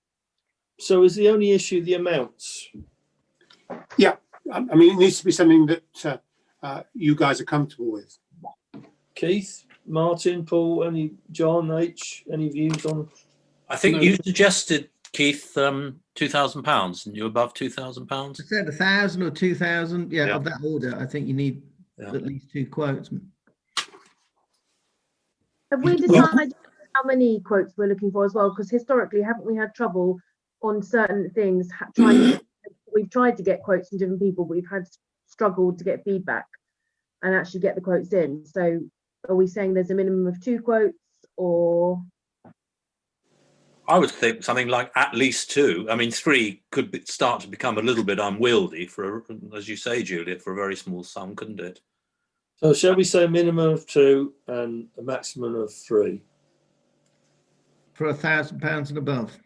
So is the only issue the amounts? Yeah. I mean, it needs to be something that you guys are comfortable with. Keith, Martin, Paul, John, H, any views on? I think No. you suggested, Keith, £2,000, and you're above £2,000. I said 1,000 or 2,000, yeah, Yeah. of that order. I think you need Yeah. at least 2 quotes. Have we decided how many quotes we're looking for as well? Because historically, haven't we had trouble on certain things trying to get, we've tried to get quotes from different people, but we've had struggled to get feedback and actually get the quotes in. So are we saying there's a minimum of 2 quotes, or? I would think something like at least 2. I mean, 3 could start to become a little bit unwieldy for, as you say, Juliet, for a very small sum, couldn't it? So shall we say a minimum of 2 and a maximum of 3? For £1,000 and above.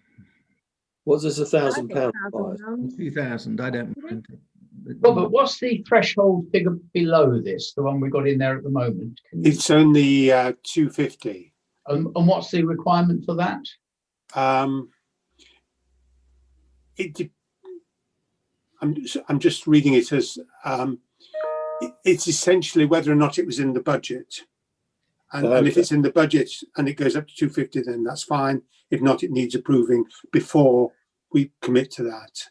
What does £1,000 buy? £1,000. 2,000, I don't mind. Robert, what's the threshold figure below this, the one we got in there at the moment? It's only 250. And what's the requirement for that? I'm just reading it as it's essentially whether or not it was in the budget. And if it's in the budget and it goes up to 250, then that's fine. If not, it needs approving before we commit to that.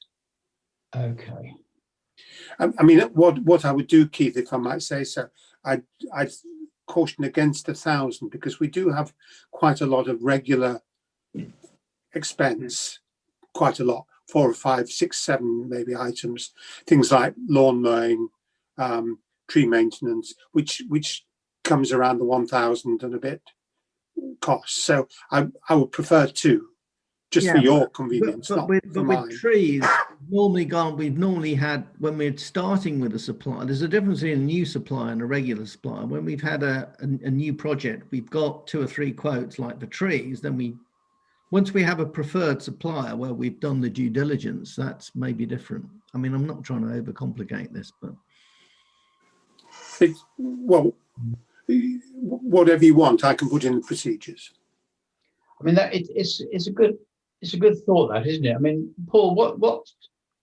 Okay. I mean, what I would do, Keith, if I might say so, I'd caution against 1,000, because we do have quite a lot of regular expense, quite a lot, 4 or 5, 6, 7 maybe items, things like lawn mowing, tree maintenance, which comes around the 1,000 and a bit cost. So I would prefer 2, just for your convenience, not for mine. With trees, we've normally had, when we're starting with a supplier, there's a difference in a new supplier and a regular supplier. When we've had a new project, we've got 2 or 3 quotes like the trees, then once we have a preferred supplier where we've done the due diligence, that's maybe different. I mean, I'm not trying to overcomplicate this, but well, whatever you want, I can put in the procedures. I mean, that it's a good thought, that, isn't it? I mean, Paul, what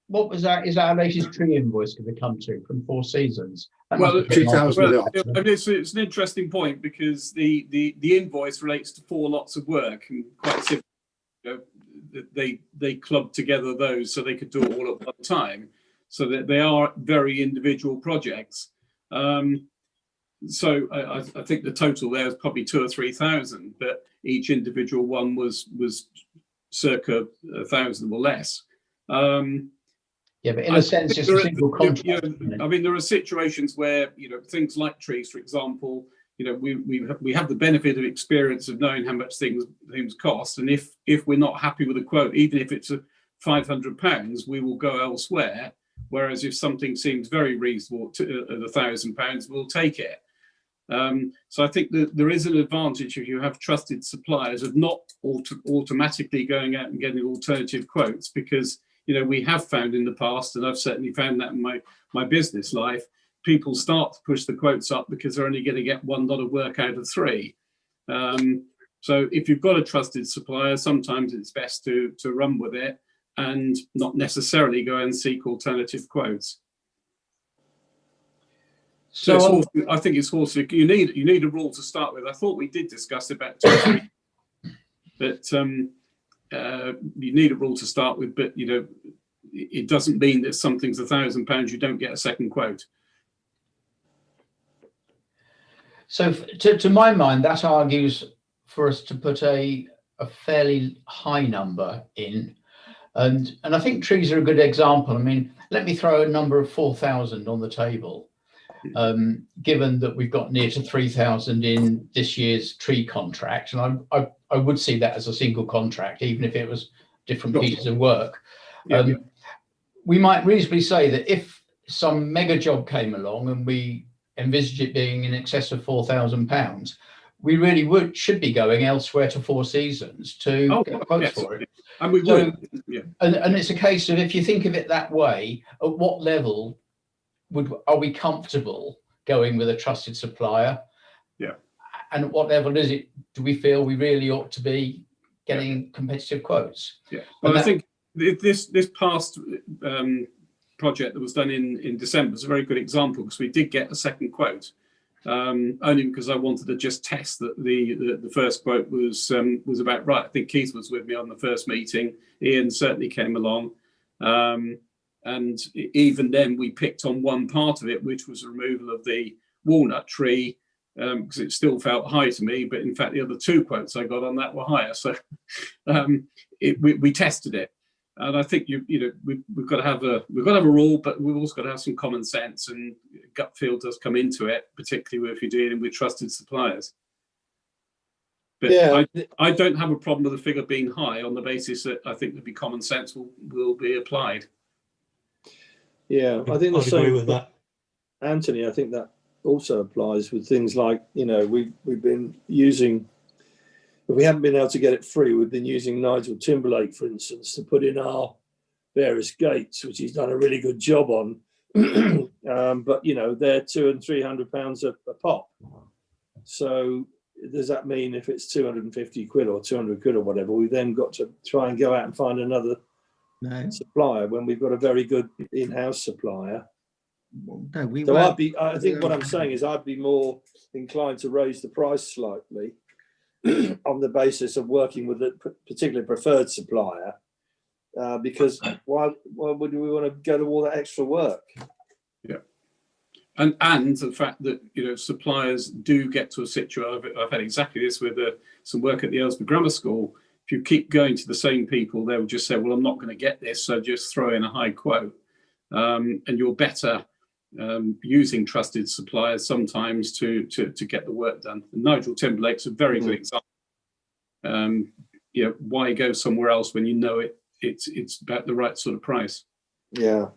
was that? Is our latest tree invoice going to come to from Four Seasons? Well, 2,000. it's an interesting point, because the invoice relates to 4 lots of work, and quite simply, they clubbed together those so they could do it all at one time, so that they are very individual projects. So I think the total there is probably 2,000 or 3,000, but each individual one was circa 1,000 or less. Yeah, but in a sense, it's a single contract. I mean, there are situations where, things like trees, for example, we have the benefit of experience of knowing how much things cost, and if we're not happy with a quote, even if it's £500, we will go elsewhere. Whereas if something seems very reasonable at £1,000, we'll take it. So I think that there is an advantage if you have trusted suppliers of not automatically going out and getting alternative quotes, because we have found in the past, and I've certainly found that in my business life, people start to push the quotes up because they're only going to get 1 lot of work out of 3. So if you've got a trusted supplier, sometimes it's best to run with it and not necessarily go and seek alternative quotes. So I think it's horse. You need a rule to start with. I thought we did discuss about 2 or 3, but you need a rule to start with. But it doesn't mean that something's £1,000 you don't get a second quote. So to my mind, that argues for us to put a fairly high number in. And I think trees are a good example. I mean, let me throw a number of 4,000 on the table, given that we've got near to 3,000 in this year's tree contract. And I would see that as a single contract, even if it was different pieces of work. We might reasonably say that if some mega job came along and we envisage it being in excess of £4,000, we really should be going elsewhere to Four Seasons to get quotes for it. And we would. Yeah. And it's a case of, if you think of it that way, at what level are we comfortable going with a trusted supplier? Yeah. And at what level do we feel we really ought to be getting competitive quotes? Yeah. Well, I think this past project that was done in December is a very good example, because we did get a second quote, only because I wanted to just test that the first quote was about right. I think Keith was with me on the first meeting. Ian certainly came along. And even then we picked on one part of it, which was the removal of the walnut tree, because it still felt high to me, but in fact the other two quotes I got on that were higher. So we tested it, and I think we've got to have a rule, but we've also got to have some common sense, and gut feel does come into it, particularly if you're dealing with trusted suppliers. But yeah, I don't have a problem with the figure being high, on the basis that I think there'd be common sense will be applied. Yeah, I think the same agree with that, Anthony. I think that also applies with things like, we've been using, if we haven't been able to get it free, we've been using Nigel Timberlake, for instance, to put in our various gates, which he's done a really good job on. But they're £200 and £300 a pop. So does that mean if it's 250 quid or 200 quid or whatever, we've then got to try and go out and find another supplier when we've got a very good in-house supplier? No, I think what I'm saying is I'd be more inclined to raise the price slightly on the basis of working with a particularly preferred supplier, because why would we want to go to all that extra work? Yeah, and the fact that suppliers do get to a situation. I've had exactly this with some work at the Aylesbury Grammar School. If you keep going to the same people, they'll just say, well, I'm not going to get this, so just throw in a high quote, and you're better using trusted suppliers sometimes to get the work done. And Nigel Timberlake's a very good example. Why go somewhere else when it's about the right sort of price? Yeah.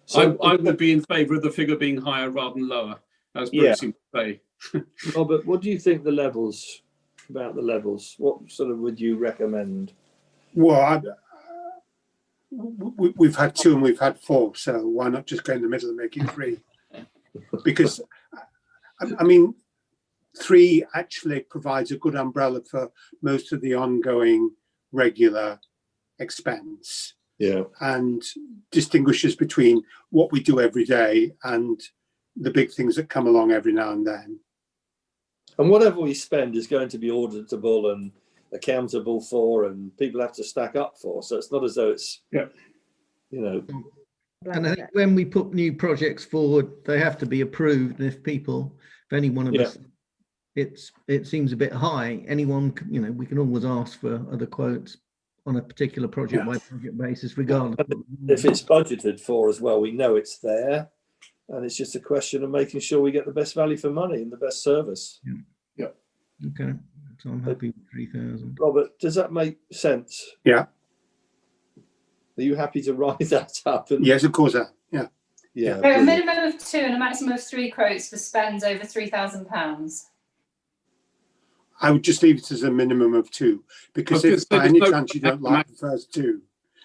So I would be in favour of the figure being higher rather than lower, as Bruce would say. Robert, what do you think about the levels? What sort of would you recommend? Well, we've had 2 and we've had 4, so why not just go in the middle and make it 3? Because I mean, 3 actually provides a good umbrella for most of the ongoing regular expense. Yeah. And distinguishes between what we do every day and the big things that come along every now and then. And whatever we spend is going to be auditable and accountable for, and people have to stack up for. So it's not as though it's, And I think when we put new projects forward, they have to be approved. And if any one of us, it seems a bit high, anyone, we can always ask for other quotes on a particular project by project basis, regardless. If it's budgeted for as well, we know it's there. And it's just a question of making sure we get the best value for money and the best service. Yeah. Okay. So I'm happy with 3,000. Robert, does that make sense? Yeah. Are you happy to write that up? Yes, of course. Yeah. So a minimum of 2 and a maximum of 3 quotes for spends over £3,000. I would just leave it as a minimum of 2, because if by any chance you don't like the first 2,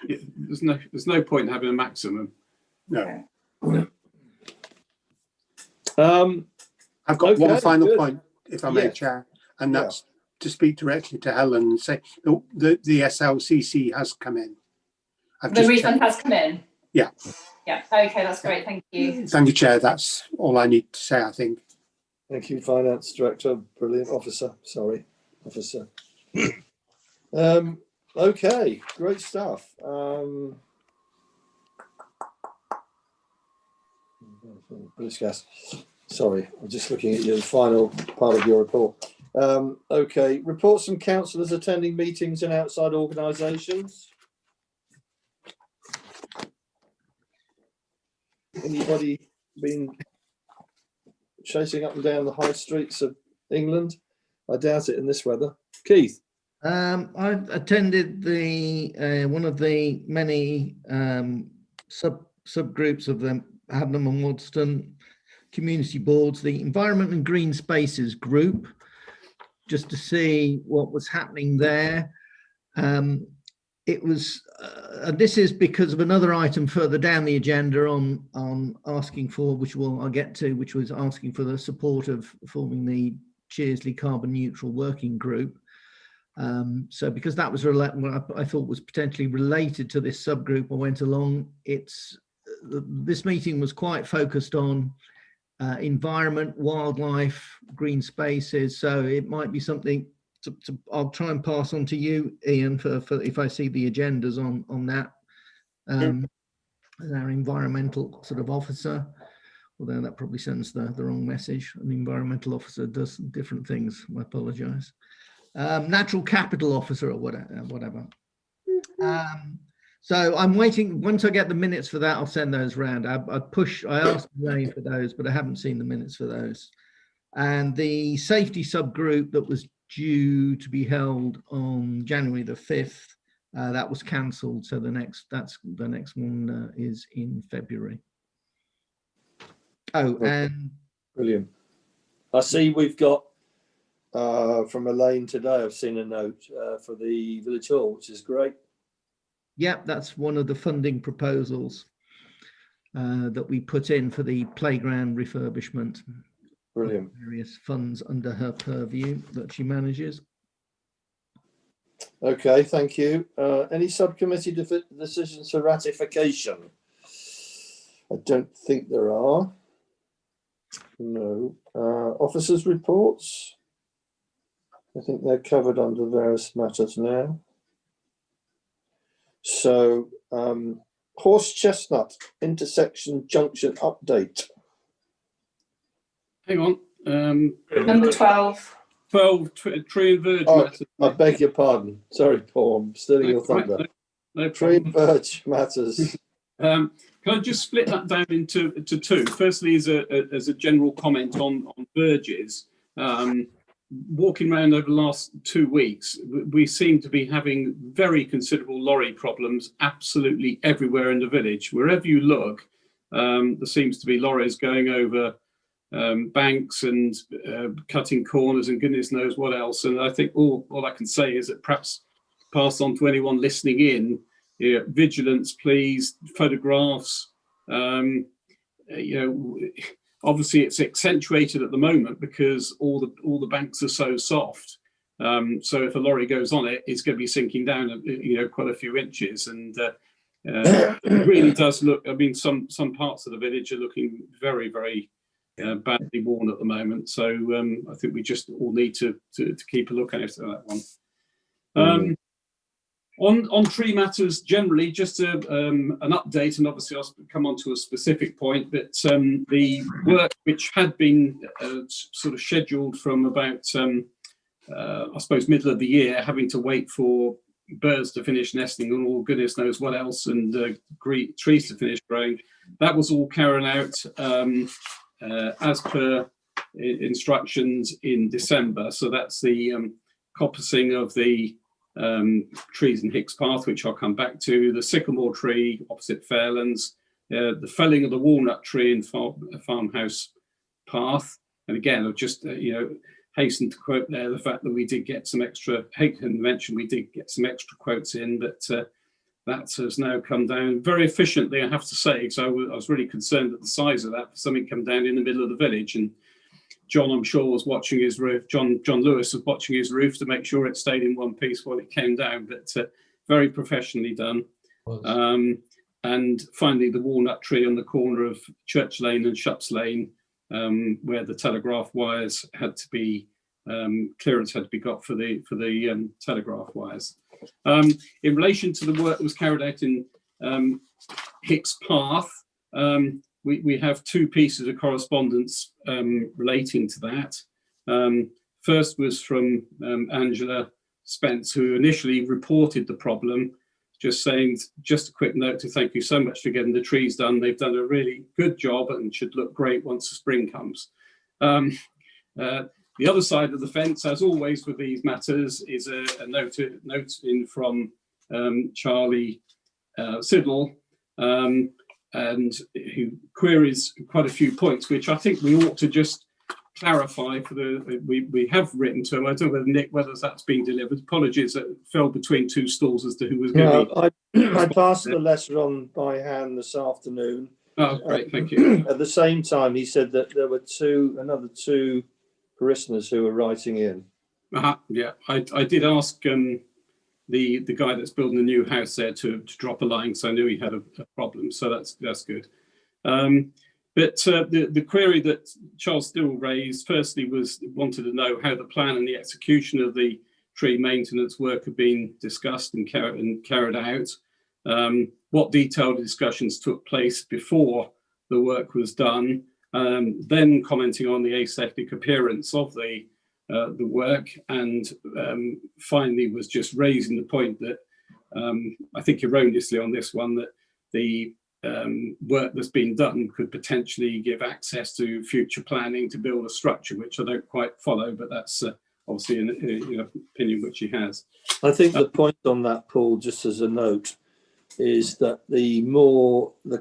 there's no point in having a maximum. No. I've got one final point, if I may, Chair, and that's to speak directly to Helen and say the SLCC has come in. The refund has come in? Yeah. Yeah, okay, that's great, thank you. Thank you, Chair. That's all I need to say, I think. Thank you, Finance Director. Brilliant. Officer. Okay, great stuff. Bruce Gas. Sorry, I'm just looking at your final part of your report. Okay, reports from councillors attending meetings and outside organisations. Anybody been chasing up and down the high streets of England? I doubt it in this weather. Keith? I've attended the one of the many subgroups of the Hadnam and Waddesdon community boards, the Environment and Green Spaces group, just to see what was happening there. It was, this is because of another item further down the agenda on asking for, which I'll get to, which was asking for the support of forming the Chearsley Carbon Neutral Working Group. So because that was what I thought was potentially related to this subgroup, I went along. This meeting was quite focused on environment, wildlife, green spaces. So it might be something I'll try and pass on to you, Ian, for if I see the agendas on that. As our environmental sort of officer, although that probably sends the wrong message. An environmental officer does different things. I apologise. Natural capital officer or whatever. So I'm waiting. Once I get the minutes for that, I'll send those round. I asked Ray for those, but I haven't seen the minutes for those. And the safety subgroup that was due to be held on January the 5th, that was cancelled. So the next one is in February. Oh, and brilliant. I see we've got from Elaine today. I've seen a note for the village hall, which is great. Yep, that's one of the funding proposals that we put in for the playground refurbishment. Brilliant. Various funds under her purview that she manages. Okay, thank you. Any subcommittee decisions for ratification? I don't think there are. No. Officers' reports? I think they're covered under various matters now. So, Horse Chestnut intersection junction update. Hang on. Number 12. 12 tree and verge matters. I beg your pardon. Sorry, Paul, I'm stealing your thunder. No Tree problem. and verge matters. Can I just split that down into two? Firstly, as a general comment on verges. Walking around over the last 2 weeks, we seem to be having very considerable lorry problems absolutely everywhere in the village. Wherever you look, there seems to be lorries going over banks and cutting corners and goodness knows what else. And I think all I can say is that perhaps pass on to anyone listening in, vigilance, please, photographs. Obviously it's accentuated at the moment because all the banks are so soft. So if a lorry goes on it, it's going to be sinking down, quite a few inches. And it really does look. I mean, some parts of the village are looking very, very badly worn at the moment. So I think we just all need to keep a look at that one. On tree matters generally, just an update, and obviously I'll come on to a specific point, but the work which had been sort of scheduled from about, I suppose, middle of the year, having to wait for birds to finish nesting and all goodness knows what else, and trees to finish growing, that was all carried out as per instructions in December. So that's the coppicing of the trees in Hicks Path, which I'll come back to, the sycamore tree opposite Fairlands, the felling of the walnut tree in Farmhouse Path. And again, I've just hasten to quote there the fact that we did get some extra, Hayden mentioned we did get some extra quotes in, but that has now come down very efficiently, I have to say, because I was really concerned at the size of that, for something come down in the middle of the village. And John, I'm sure, was watching his roof. John Lewis was watching his roof to make sure it stayed in one piece while it came down, but very professionally done. And finally, the walnut tree on the corner of Church Lane and Shups Lane, where the telegraph wires had to be, clearance had to be got for the telegraph wires. In relation to the work that was carried out in Hicks Path, we have two pieces of correspondence relating to that. First was from Angela Spence, who initially reported the problem, just saying, just a quick note to thank you so much for getting the trees done. They've done a really good job and should look great once the spring comes. The other side of the fence, as always with these matters, is a note in from Charlie Siddle, and who queries quite a few points, which I think we ought to just clarify for we have written to him. I don't know whether Nick, whether that's been delivered. Apologies, that fell between two stools as to who was going to be. I passed the letter on by hand this afternoon. Oh, great, thank you. At the same time, he said that there were another two parishioners who were writing in. Yeah, I did ask the guy that's building the new house there to drop a line, so I knew he had a problem. So that's good. But the query that Charles still raised, firstly, wanted to know how the plan and the execution of the tree maintenance work had been discussed and carried out. What detailed discussions took place before the work was done. Then commenting on the aesthetic appearance of the work, and finally was just raising the point that I think erroneously on this one, that the work that's been done could potentially give access to future planning to build a structure, which I don't quite follow, but that's obviously an opinion which he has. I think the point on that, Paul, just as a note, is that the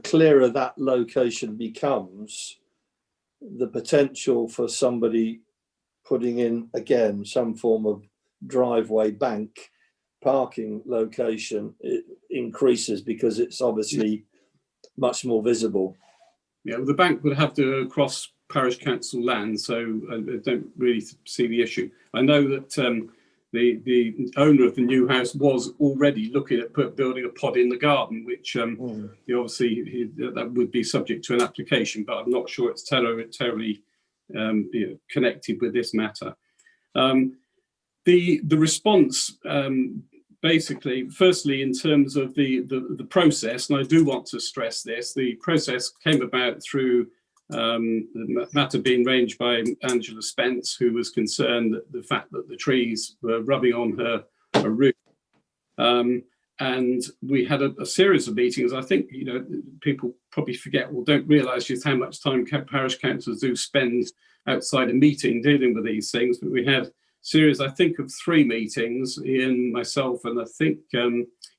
clearer that location becomes, the potential for somebody putting in, again, some form of driveway bank parking location, it increases because it's obviously much more visible. Yeah, well, the bank would have to cross parish council land, so I don't really see the issue. I know that the owner of the new house was already looking at building a pod in the garden, which obviously that would be subject to an application, but I'm not sure it's terribly connected with this matter. The response, basically, firstly, in terms of the process, and I do want to stress this, the process came about through the matter being raised by Angela Spence, who was concerned that the fact that the trees were rubbing on her roof. And we had a series of meetings. I think, people probably forget or don't realise just how much time parish councils do spend outside a meeting dealing with these things. But we had a series, I think, of 3 meetings, Ian, myself, and I think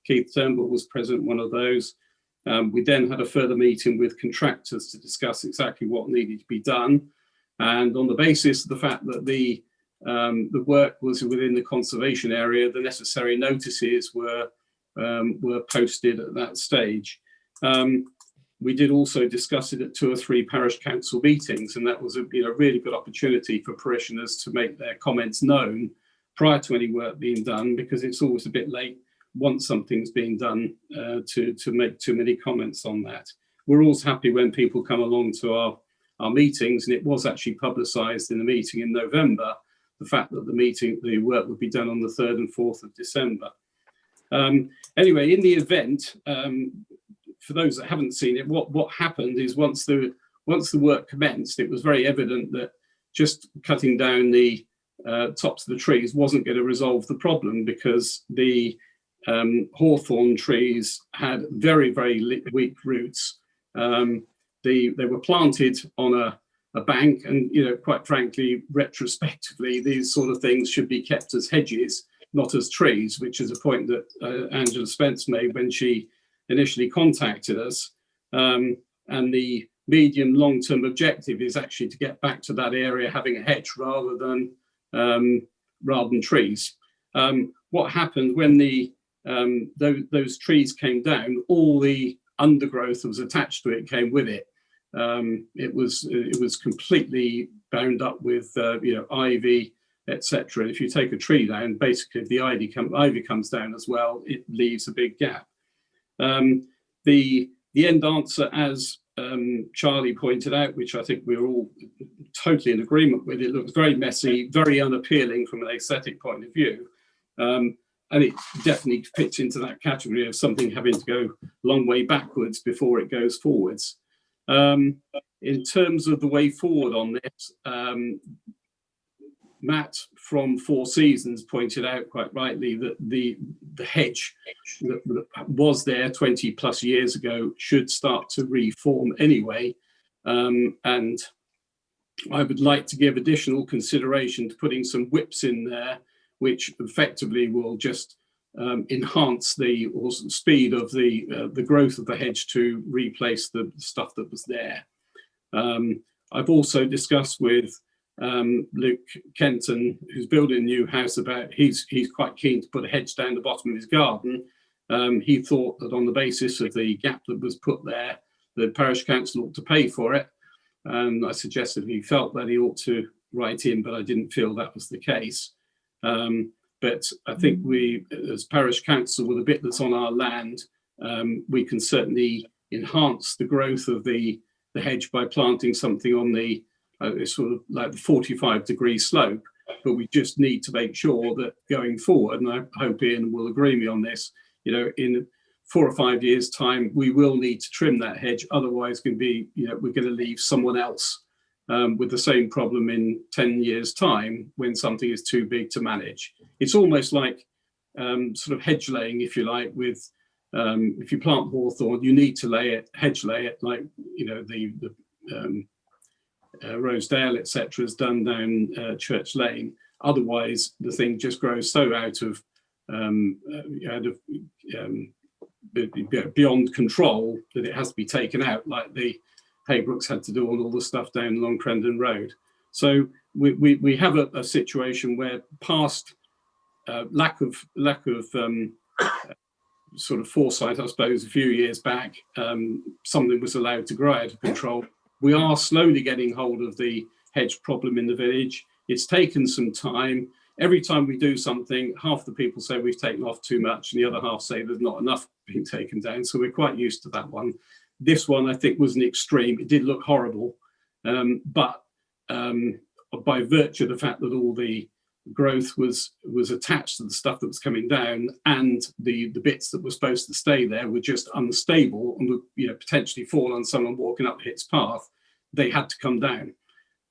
Keith Turnbull was present one of those. We then had a further meeting with contractors to discuss exactly what needed to be done. And on the basis of the fact that the work was within the conservation area, the necessary notices were posted at that stage. We did also discuss it at 2 or 3 parish council meetings, and that was a really good opportunity for parishioners to make their comments known prior to any work being done, because it's always a bit late once something's being done to make too many comments on that. We're always happy when people come along to our meetings, and it was actually publicised in the meeting in November, the fact that the work would be done on the 3rd and 4th of December. Anyway, in the event, for those that haven't seen it, what happened is once the work commenced, it was very evident that just cutting down the tops of the trees wasn't going to resolve the problem, because the hawthorn trees had very, very weak roots. They were planted on a bank, and quite frankly, retrospectively, these sort of things should be kept as hedges, not as trees, which is a point that Angela Spence made when she initially contacted us. And the medium long-term objective is actually to get back to that area having a hedge rather than trees. What happened when those trees came down, all the undergrowth that was attached to it came with it. It was completely bound up with ivy, etc. And if you take a tree down, basically if the ivy comes down as well, it leaves a big gap. The end answer, as Charlie pointed out, which I think we're all totally in agreement with, it looks very messy, very unappealing from an aesthetic point of view. And it definitely fits into that category of something having to go a long way backwards before it goes forwards. In terms of the way forward on this, Matt from Four Seasons pointed out quite rightly that the hedge that was there 20 plus years ago should start to reform anyway. And I would like to give additional consideration to putting some whips in there, which effectively will just enhance the speed of the growth of the hedge to replace the stuff that was there. I've also discussed with Luke Kenton, who's building a new house, about he's quite keen to put a hedge down the bottom of his garden. He thought that on the basis of the gap that was put there, the parish council ought to pay for it. And I suggested he felt that he ought to write in, but I didn't feel that was the case. But I think we, as parish council, with the bit that's on our land, we can certainly enhance the growth of the hedge by planting something on the sort of like the 45-degree slope. But we just need to make sure that going forward, and I hope Ian will agree with me on this, you know, in 4 or 5 years' time, we will need to trim that hedge. Otherwise, we're going to leave someone else with the same problem in 10 years' time when something is too big to manage. It's almost like sort of hedge laying, if you like, with if you plant hawthorn, you need to hedge lay it, like, you know, the Rosedale, etc., is done down Church Lane. Otherwise, the thing just grows so out of beyond control that it has to be taken out, like the Haybrooks had to do on all the stuff down Long Crendon Road. So we have a situation where past lack of sort of foresight, I suppose, a few years back, something was allowed to grow out of control. We are slowly getting hold of the hedge problem in the village. It's taken some time. Every time we do something, half the people say we've taken off too much and the other half say there's not enough being taken down. So we're quite used to that one. This one, I think, was an extreme. It did look horrible, but by virtue of the fact that all the growth was attached to the stuff that was coming down, and the bits that were supposed to stay there were just unstable and would, you know, potentially fall on someone walking up its path, they had to come down.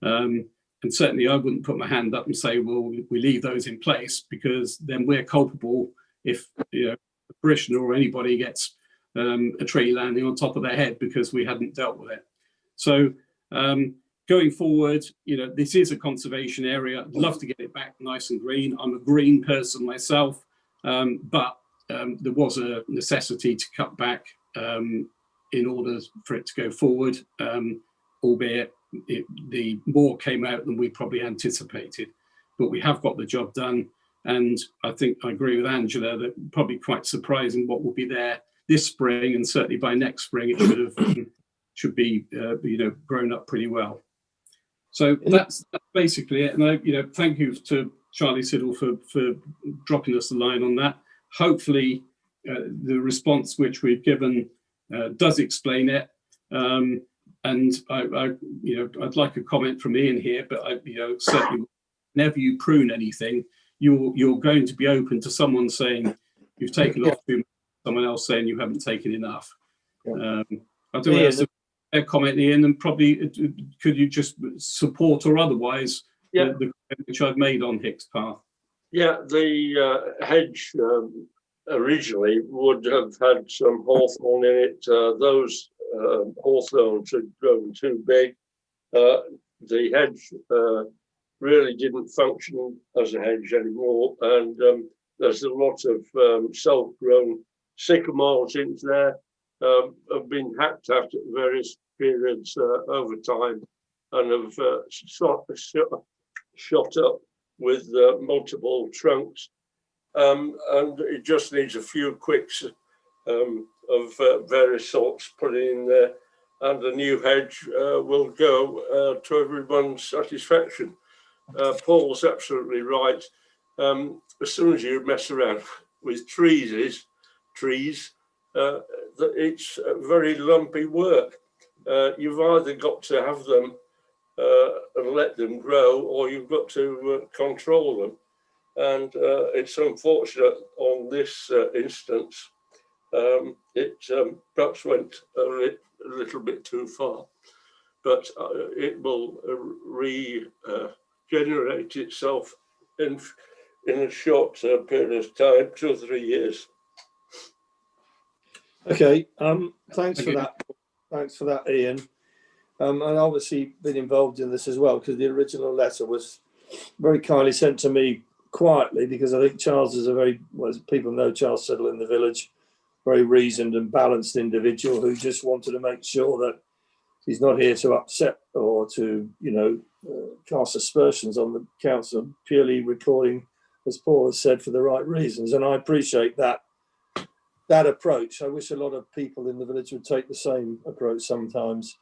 And certainly I wouldn't put my hand up and say, well, we leave those in place, because then we're culpable if, you know, a parishioner or anybody gets a tree landing on top of their head because we hadn't dealt with it. So going forward, you know, this is a conservation area. I'd love to get it back nice and green. I'm a green person myself, but there was a necessity to cut back in order for it to go forward, albeit the more came out than we probably anticipated. But we have got the job done, and I think I agree with Angela that probably quite surprising what will be there this spring, and certainly by next spring it should be you know, grown up pretty well. So that's basically it. And I, you know, thank you to Charlie Siddle for dropping us a line on that. Hopefully the response which we've given does explain it. And I, you know, I'd like a comment from Ian here, but I, you know, certainly whenever you prune anything, you're going to be open to someone saying you've taken off too much, someone else saying you haven't taken enough. I don't know if a comment, Ian, and probably could you just support or otherwise the comment which I've made on Hicks Path? Yeah, the hedge originally would have had some hawthorn in it. Those hawthorns had grown too big. The hedge really didn't function as a hedge anymore, and there's a lot of self-grown sycamores in there. Have been hacked at various periods over time, and have shot up with multiple trunks, and it just needs a few quicks of various sorts put in there, and the new hedge will go to everyone's satisfaction. Paul's absolutely right. As soon as you mess around with trees, it's very lumpy work. You've either got to have them and let them grow, or you've got to control them. And it's unfortunate on this instance, it perhaps went a little bit too far, but it will regenerate itself in a short period of time, 2 or 3 years. Okay, thanks for that. Thanks for that, Ian. And obviously been involved in this as well, because the original letter was very kindly sent to me quietly, because I think Charles is a very, well, as people know Charles Siddle in the village, very reasoned and balanced individual who just wanted to make sure that he's not here to upset or to, you know, cast aspersions on the council, purely recording, as Paul has said, for the right reasons. And I appreciate that approach. I wish a lot of people in the village would take the same approach sometimes.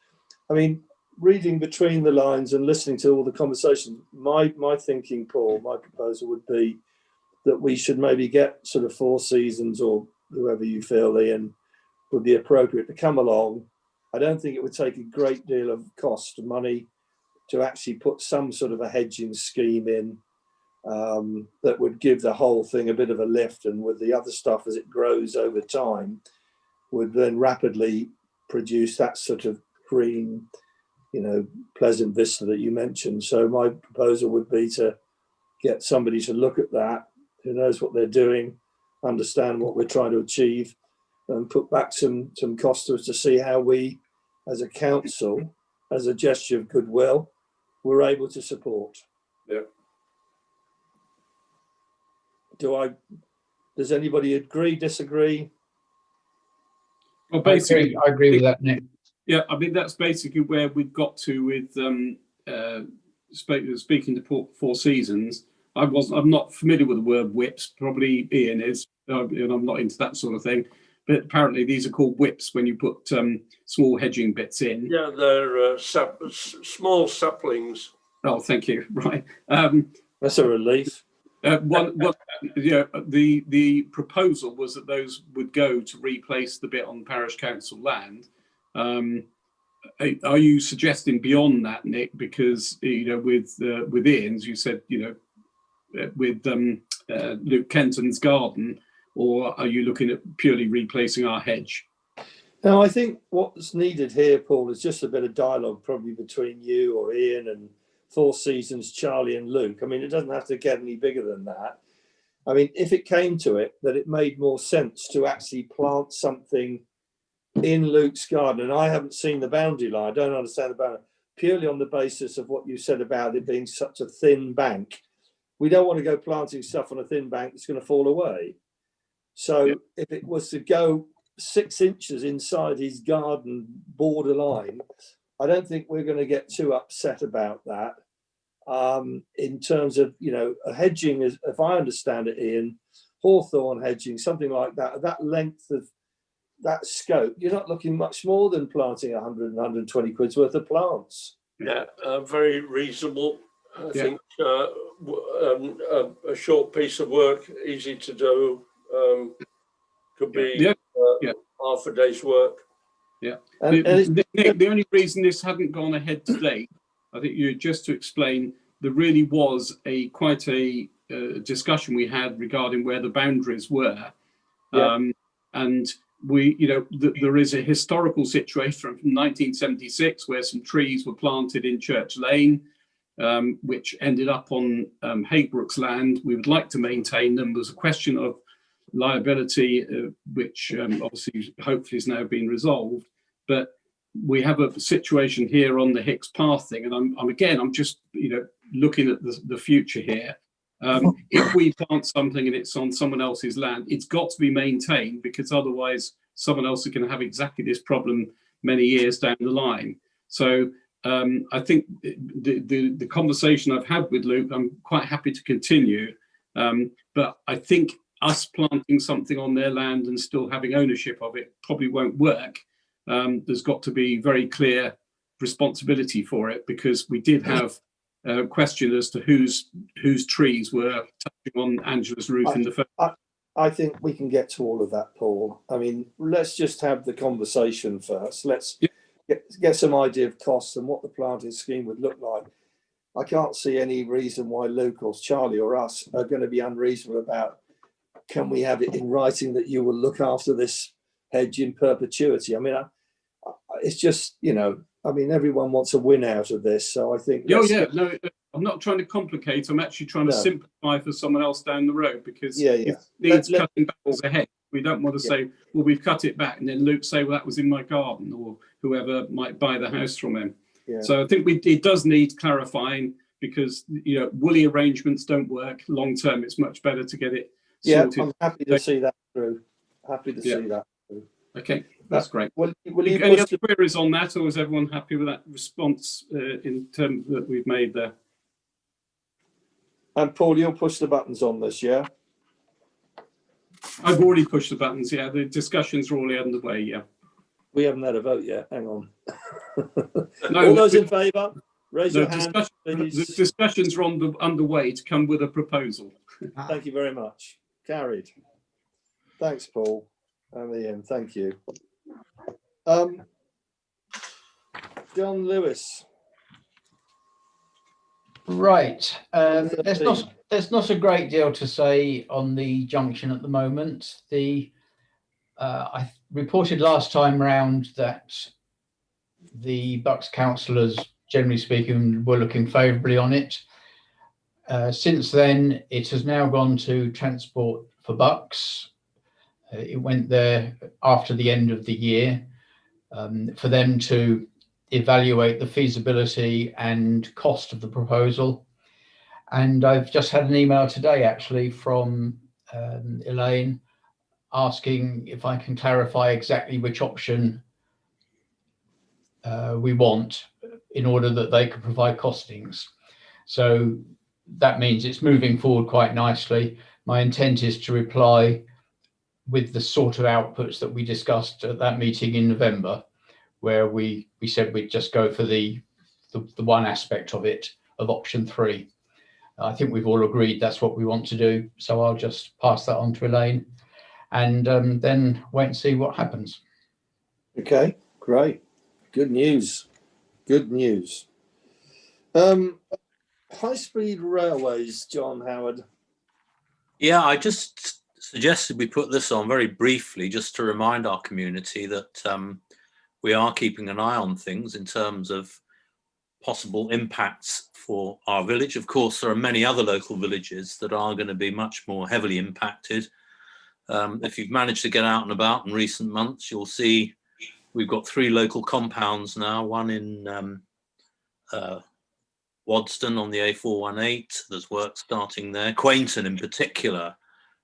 I mean, reading between the lines and listening to all the conversations, my thinking, Paul, my proposal would be that we should maybe get sort of Four Seasons or whoever you feel, Ian, would be appropriate to come along. I don't think it would take a great deal of cost of money to actually put some sort of a hedging scheme in that would give the whole thing a bit of a lift, and with the other stuff as it grows over time would then rapidly produce that sort of green, pleasant vista that you mentioned. So my proposal would be to get somebody to look at that, who knows what they're doing, understand what we're trying to achieve, and put back some cost to us to see how we, as a council, as a gesture of goodwill, we're able to support. Yeah. Does anybody agree, disagree? Well, basically, I agree with that, Nick. yeah, I mean, that's basically where we've got to with speaking to Four Seasons. I'm not familiar with the word whips. Probably Ian is, and I'm not into that sort of thing. But apparently, these are called whips when you put small hedging bits in. Yeah, they're small saplings. Oh, thank you. Right. That's a relief. The proposal was that those would go to replace the bit on parish council land. Are you suggesting beyond that, Nick? Because with Ian, as you said, with Luke Kenton's garden, or are you looking at purely replacing our hedge? Now, I think what's needed here, Paul, is just a bit of dialogue, probably between you or Ian and Four Seasons, Charlie and Luke. I mean, it doesn't have to get any bigger than that. I mean, if it came to it, that it made more sense to actually plant something in Luke's garden, and I haven't seen the boundary line, I don't understand the boundary, purely on the basis of what you said about it being such a thin bank. We don't want to go planting stuff on a thin bank that's going to fall away. So if it was to go 6 inches inside his garden borderline, I don't think we're going to get too upset about that. In terms of, a hedging, is, if I understand it, Ian, hawthorn hedging, something like that, that length of that scope, you're not looking much more than planting 100 and 120 quid's worth of plants. Yeah, very reasonable. I think a short piece of work, easy to do, could be half a day's work. Yeah. The only reason this hadn't gone ahead today, I think just to explain, there really was quite a discussion we had regarding where the boundaries were. And we, there is a historical situation from 1976 where some trees were planted in Church Lane, which ended up on Haybrook's land. We would like to maintain them. There's a question of liability, which obviously hopefully has now been resolved. But we have a situation here on the Hicks Path thing, and I'm just looking at the future here. If we plant something and it's on someone else's land, it's got to be maintained, because otherwise someone else is going to have exactly this problem many years down the line. So I think the conversation I've had with Luke, I'm quite happy to continue. But I think us planting something on their land and still having ownership of it probably won't work. There's got to be very clear responsibility for it, because we did have a question as to whose trees were touching on Angela's roof in the first. I think we can get to all of that, Paul. I mean, let's just have the conversation first. Let's get some idea of costs and what the planting scheme would look like. I can't see any reason why Luke or Charlie or us are going to be unreasonable about, can we have it in writing that you will look after this hedge in perpetuity? I mean, it's just, everyone wants a win out of this. So I think... No, I'm not trying to complicate. I'm actually trying to simplify for someone else down the road, because if needs cutting back as a hedge, we don't want to say, well, we've cut it back, and then Luke say, well, that was in my garden, or whoever might buy the house from him. Yeah. So I think it does need clarifying, because, woolly arrangements don't work long term. It's much better to get it sorted. I'm happy to see that through. See that through. Okay, that's great. Will any other queries on that, or is everyone happy with that response in terms that we've made there? And Paul, you'll push the buttons on this, yeah? I've already pushed the buttons, yeah. The discussions are already underway, yeah. We haven't had a vote yet. Hang on. No, All those in favour, raise your the hand, the please. discussions are underway to come with a proposal. Thank you very much. Carried. Thanks, Paul and Ian. Thank you. John Lewis. Right. There's not a great deal to say on the junction at the moment. I reported last time round that the Bucks councillors, generally speaking, were looking favourably on it. Since then, it has now gone to Transport for Bucks. It went there after the end of the year for them to evaluate the feasibility and cost of the proposal. And I've just had an email today, actually, from Elaine, asking if I can clarify exactly which option we want in order that they can provide costings. So that means it's moving forward quite nicely. My intent is to reply with the sort of outputs that we discussed at that meeting in November, where we said we'd just go for the one aspect of it, of option 3. I think we've all agreed that's what we want to do. So I'll just pass that on to Elaine and then wait and see what happens. Okay, great. Good news. Good news. High-speed railways, John Howard. Yeah, I just suggested we put this on very briefly just to remind our community that we are keeping an eye on things in terms of possible impacts for our village. Of course, there are many other local villages that are going to be much more heavily impacted. If you've managed to get out and about in recent months, you'll see we've got 3 local compounds now, one in Wadston on the A418. There's work starting there. Quainton in particular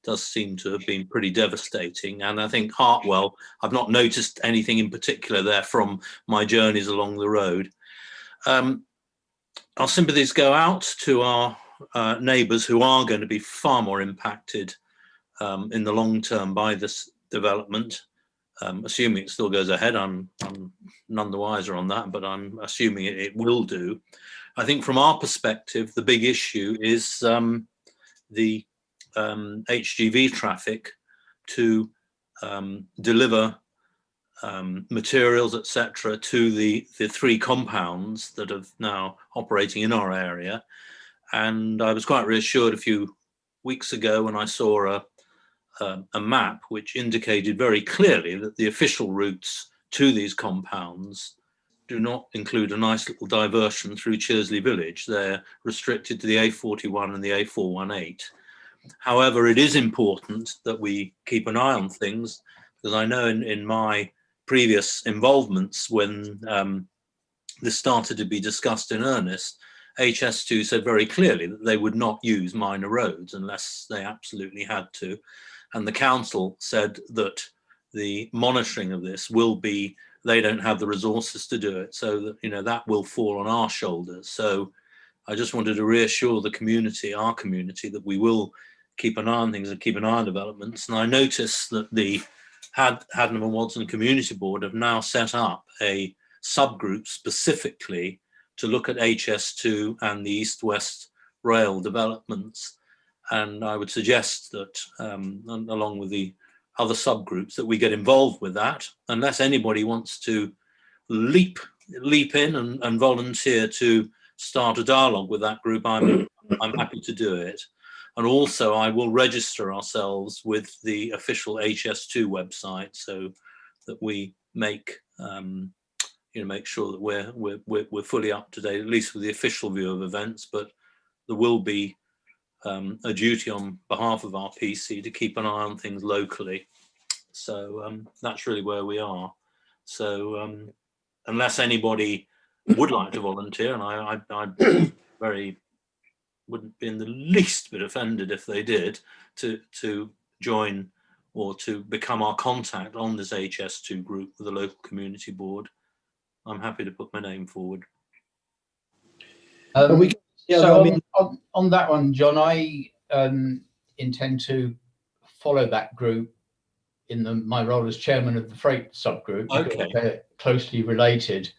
does seem to have been pretty devastating. And I think Hartwell, I've not noticed anything in particular there from my journeys along the road. Our sympathies go out to our neighbours who are going to be far more impacted in the long term by this development. Assuming it still goes ahead, I'm none the wiser on that, but I'm assuming it will do. I think from our perspective, the big issue is the HGV traffic to deliver materials, etc., to the 3 compounds that are now operating in our area. And I was quite reassured a few weeks ago when I saw a map which indicated very clearly that the official routes to these compounds do not include a nice little diversion through Chearsley village. They're restricted to the A41 and the A418. However, it is important that we keep an eye on things, because I know in my previous involvements when this started to be discussed in earnest, HS2 said very clearly that they would not use minor roads unless they absolutely had to. And the council said that the monitoring of this will be, they don't have the resources to do it, so that, you know, that will fall on our shoulders. So I just wanted to reassure the community, our community, that we will keep an eye on things and keep an eye on developments. And I noticed that the Hadnam and Wadston Community Board have now set up a subgroup specifically to look at HS2 and the East-West rail developments. And I would suggest that along with the other subgroups that we get involved with that, unless anybody wants to leap in and volunteer to start a dialogue with that group, I'm happy to do it. And also I will register ourselves with the official HS2 website so that we make make sure that we're fully up to date, at least with the official view of events. But there will be a duty on behalf of our PC to keep an eye on things locally. So that's really where we are. So unless anybody would like to volunteer, and I wouldn't be in the least bit offended if they did, to join or to become our contact on this HS2 group with the local community board, I'm happy to put my name forward. On that one, John, I intend to follow that group my role as chairman of the freight subgroup. Because Okay. they're closely related.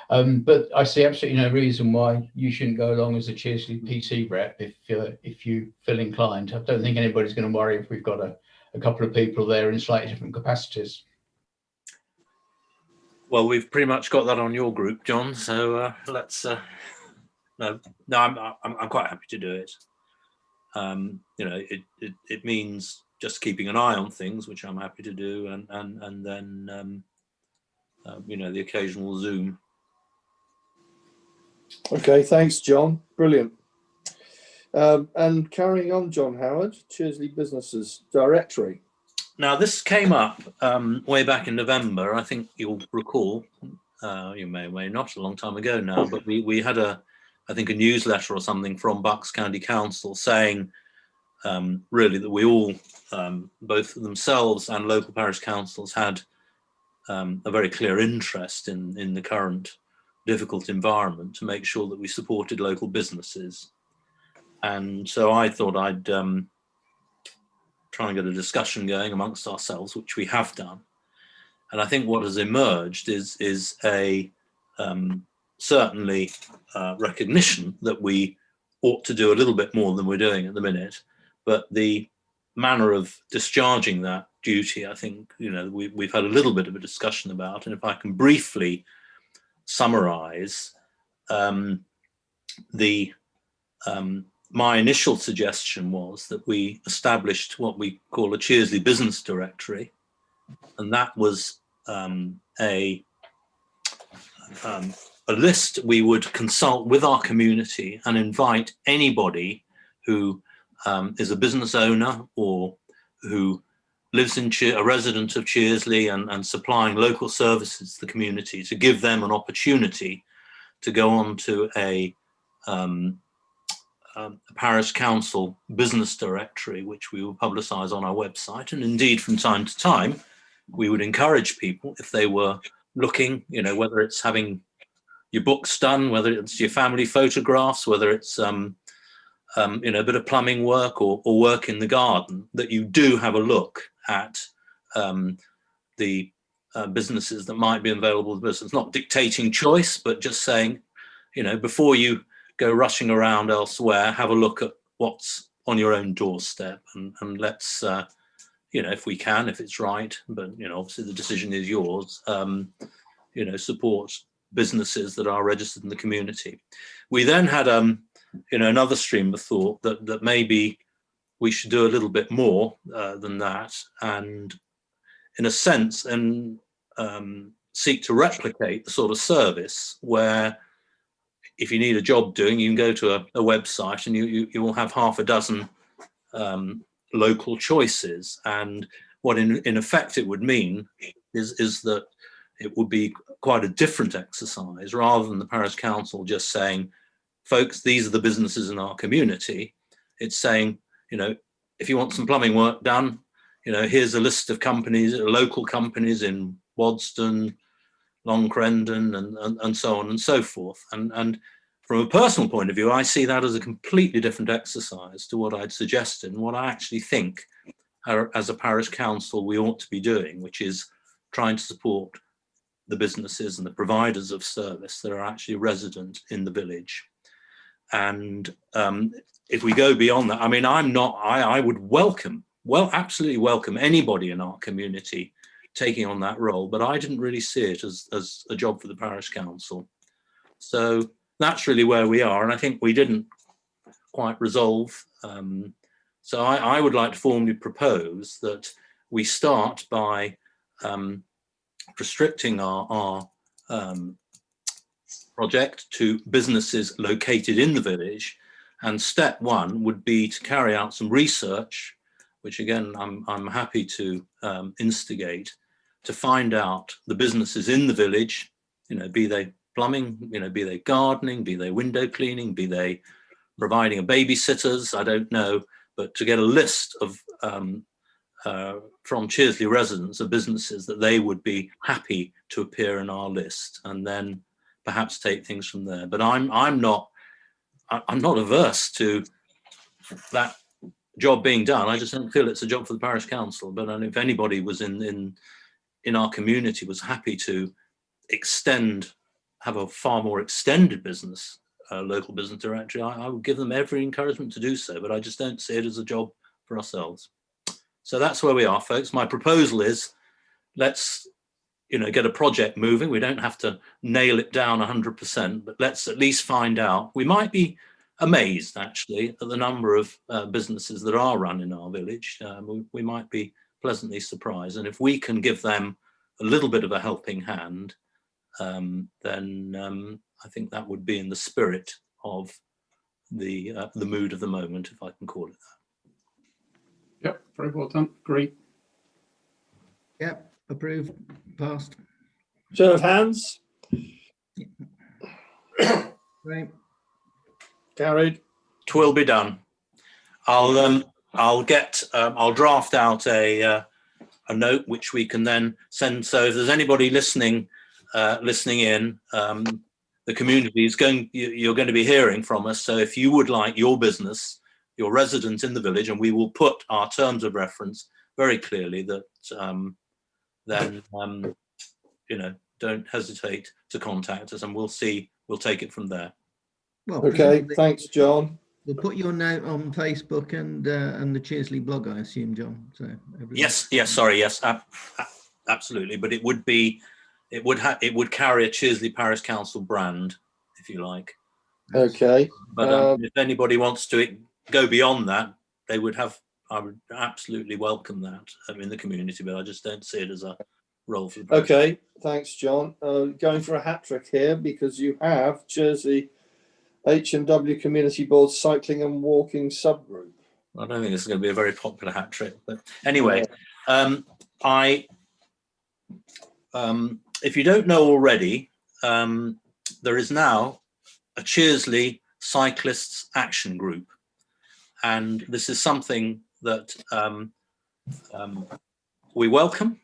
But I see absolutely no reason why you shouldn't go along as a Chearsley PC rep if you feel inclined. I don't think anybody's going to worry if we've got a couple of people there in slightly different capacities. Well, we've pretty much got that on your group, John. So let's. No, I'm quite happy to do it. It means just keeping an eye on things, which I'm happy to do, and then the occasional Zoom. Okay, thanks, John. Brilliant. And carrying on, John Howard, Chearsley Businesses Directory. Now, this came up way back in November. I think you'll recall. You may or may not, a long time ago now, but we had a newsletter or something from Bucks County Council saying really that we all, both themselves and local parish councils, had a very clear interest in the current difficult environment to make sure that we supported local businesses. And so I thought I'd try and get a discussion going amongst ourselves, which we have done. And I think what has emerged is a certainly recognition that we ought to do a little bit more than we're doing at the minute, but the manner of discharging that duty, I think, we've had a little bit of a discussion about. And if I can briefly summarize, my initial suggestion was that we established what we call a Chearsley Business Directory, and that was a list we would consult with our community and invite anybody who is a business owner or who lives in a resident of Chearsley and supplying local services to the community, to give them an opportunity to go on to a parish council business directory, which we will publicise on our website. And indeed, from time to time, we would encourage people, if they were looking, whether it's having your books done, whether it's your family photographs, whether it's a bit of plumbing work or work in the garden, that you do have a look at the businesses that might be available to business. Not dictating choice, but just saying, before you go rushing around elsewhere, have a look at what's on your own doorstep, and let's, if we can, if it's right, but obviously the decision is yours, support businesses that are registered in the community. We then had another stream of thought that maybe we should do a little bit more than that, and in a sense, and seek to replicate the sort of service where, if you need a job doing, you can go to a website and you will have half a dozen local choices. And what in effect it would mean is that it would be quite a different exercise, rather than the parish council just saying, folks, these are the businesses in our community. It's saying, if you want some plumbing work done, here's a list of companies, local companies in Wadston, Long Crendon, and so on and so forth. And from a personal point of view, I see that as a completely different exercise to what I'd suggested and what I actually think as a parish council we ought to be doing, which is trying to support the businesses and the providers of service that are actually resident in the village. And if we go beyond that, I would absolutely welcome anybody in our community taking on that role, but I didn't really see it as a job for the parish council. So that's really where we are, and I think we didn't quite resolve. So I would like to formally propose that we start by restricting our project to businesses located in the village, and step one would be to carry out some research, which again I'm happy to instigate, to find out the businesses in the village, be they plumbing, be they gardening, be they window cleaning, be they providing a babysitters, I don't know, but to get a list of from Chearsley residents of businesses that they would be happy to appear in our list, and then perhaps take things from there. But I'm not averse to that job being done. I just don't feel it's a job for the parish council. But if anybody was in our community was happy to have a far more extended business, local business directory, I would give them every encouragement to do so. But I just don't see it as a job for ourselves. So that's where we are, folks. My proposal is, let's get a project moving. We don't have to nail it down 100%, but let's at least find out. We might be amazed, actually, at the number of businesses that are run in our village. We might be pleasantly surprised. And if we can give them a little bit of a helping hand, then I think that would be in the spirit of the mood of the moment, if I can call it that. Yep, very well done. Great. Yep, approved, passed. Show of hands. Great. Carried. 'Twill be done. I'll draft out a note which we can then send. So if there's anybody listening in, the community is you're going to be hearing from us. So if you would like your business, your resident in the village, and we will put our terms of reference very clearly that then don't hesitate to contact us, and we'll take it from there. Well, Okay, thanks, John. We'll put your note on Facebook and the Chearsley blog, I assume, John. So everybody... Yes, absolutely. But it would carry a Chearsley Parish Council brand, if you like. Okay. But if anybody wants to go beyond that, I would absolutely welcome that in the community. But I just don't see it as a role for the parish. Okay, thanks, John. Going for a hat trick here because you have Chearsley H&W Community Board Cycling and Walking Subgroup. I don't think this is going to be a very popular hat trick, but anyway, if you don't know already, there is now a Chearsley Cyclists Action Group, and this is something that we welcome.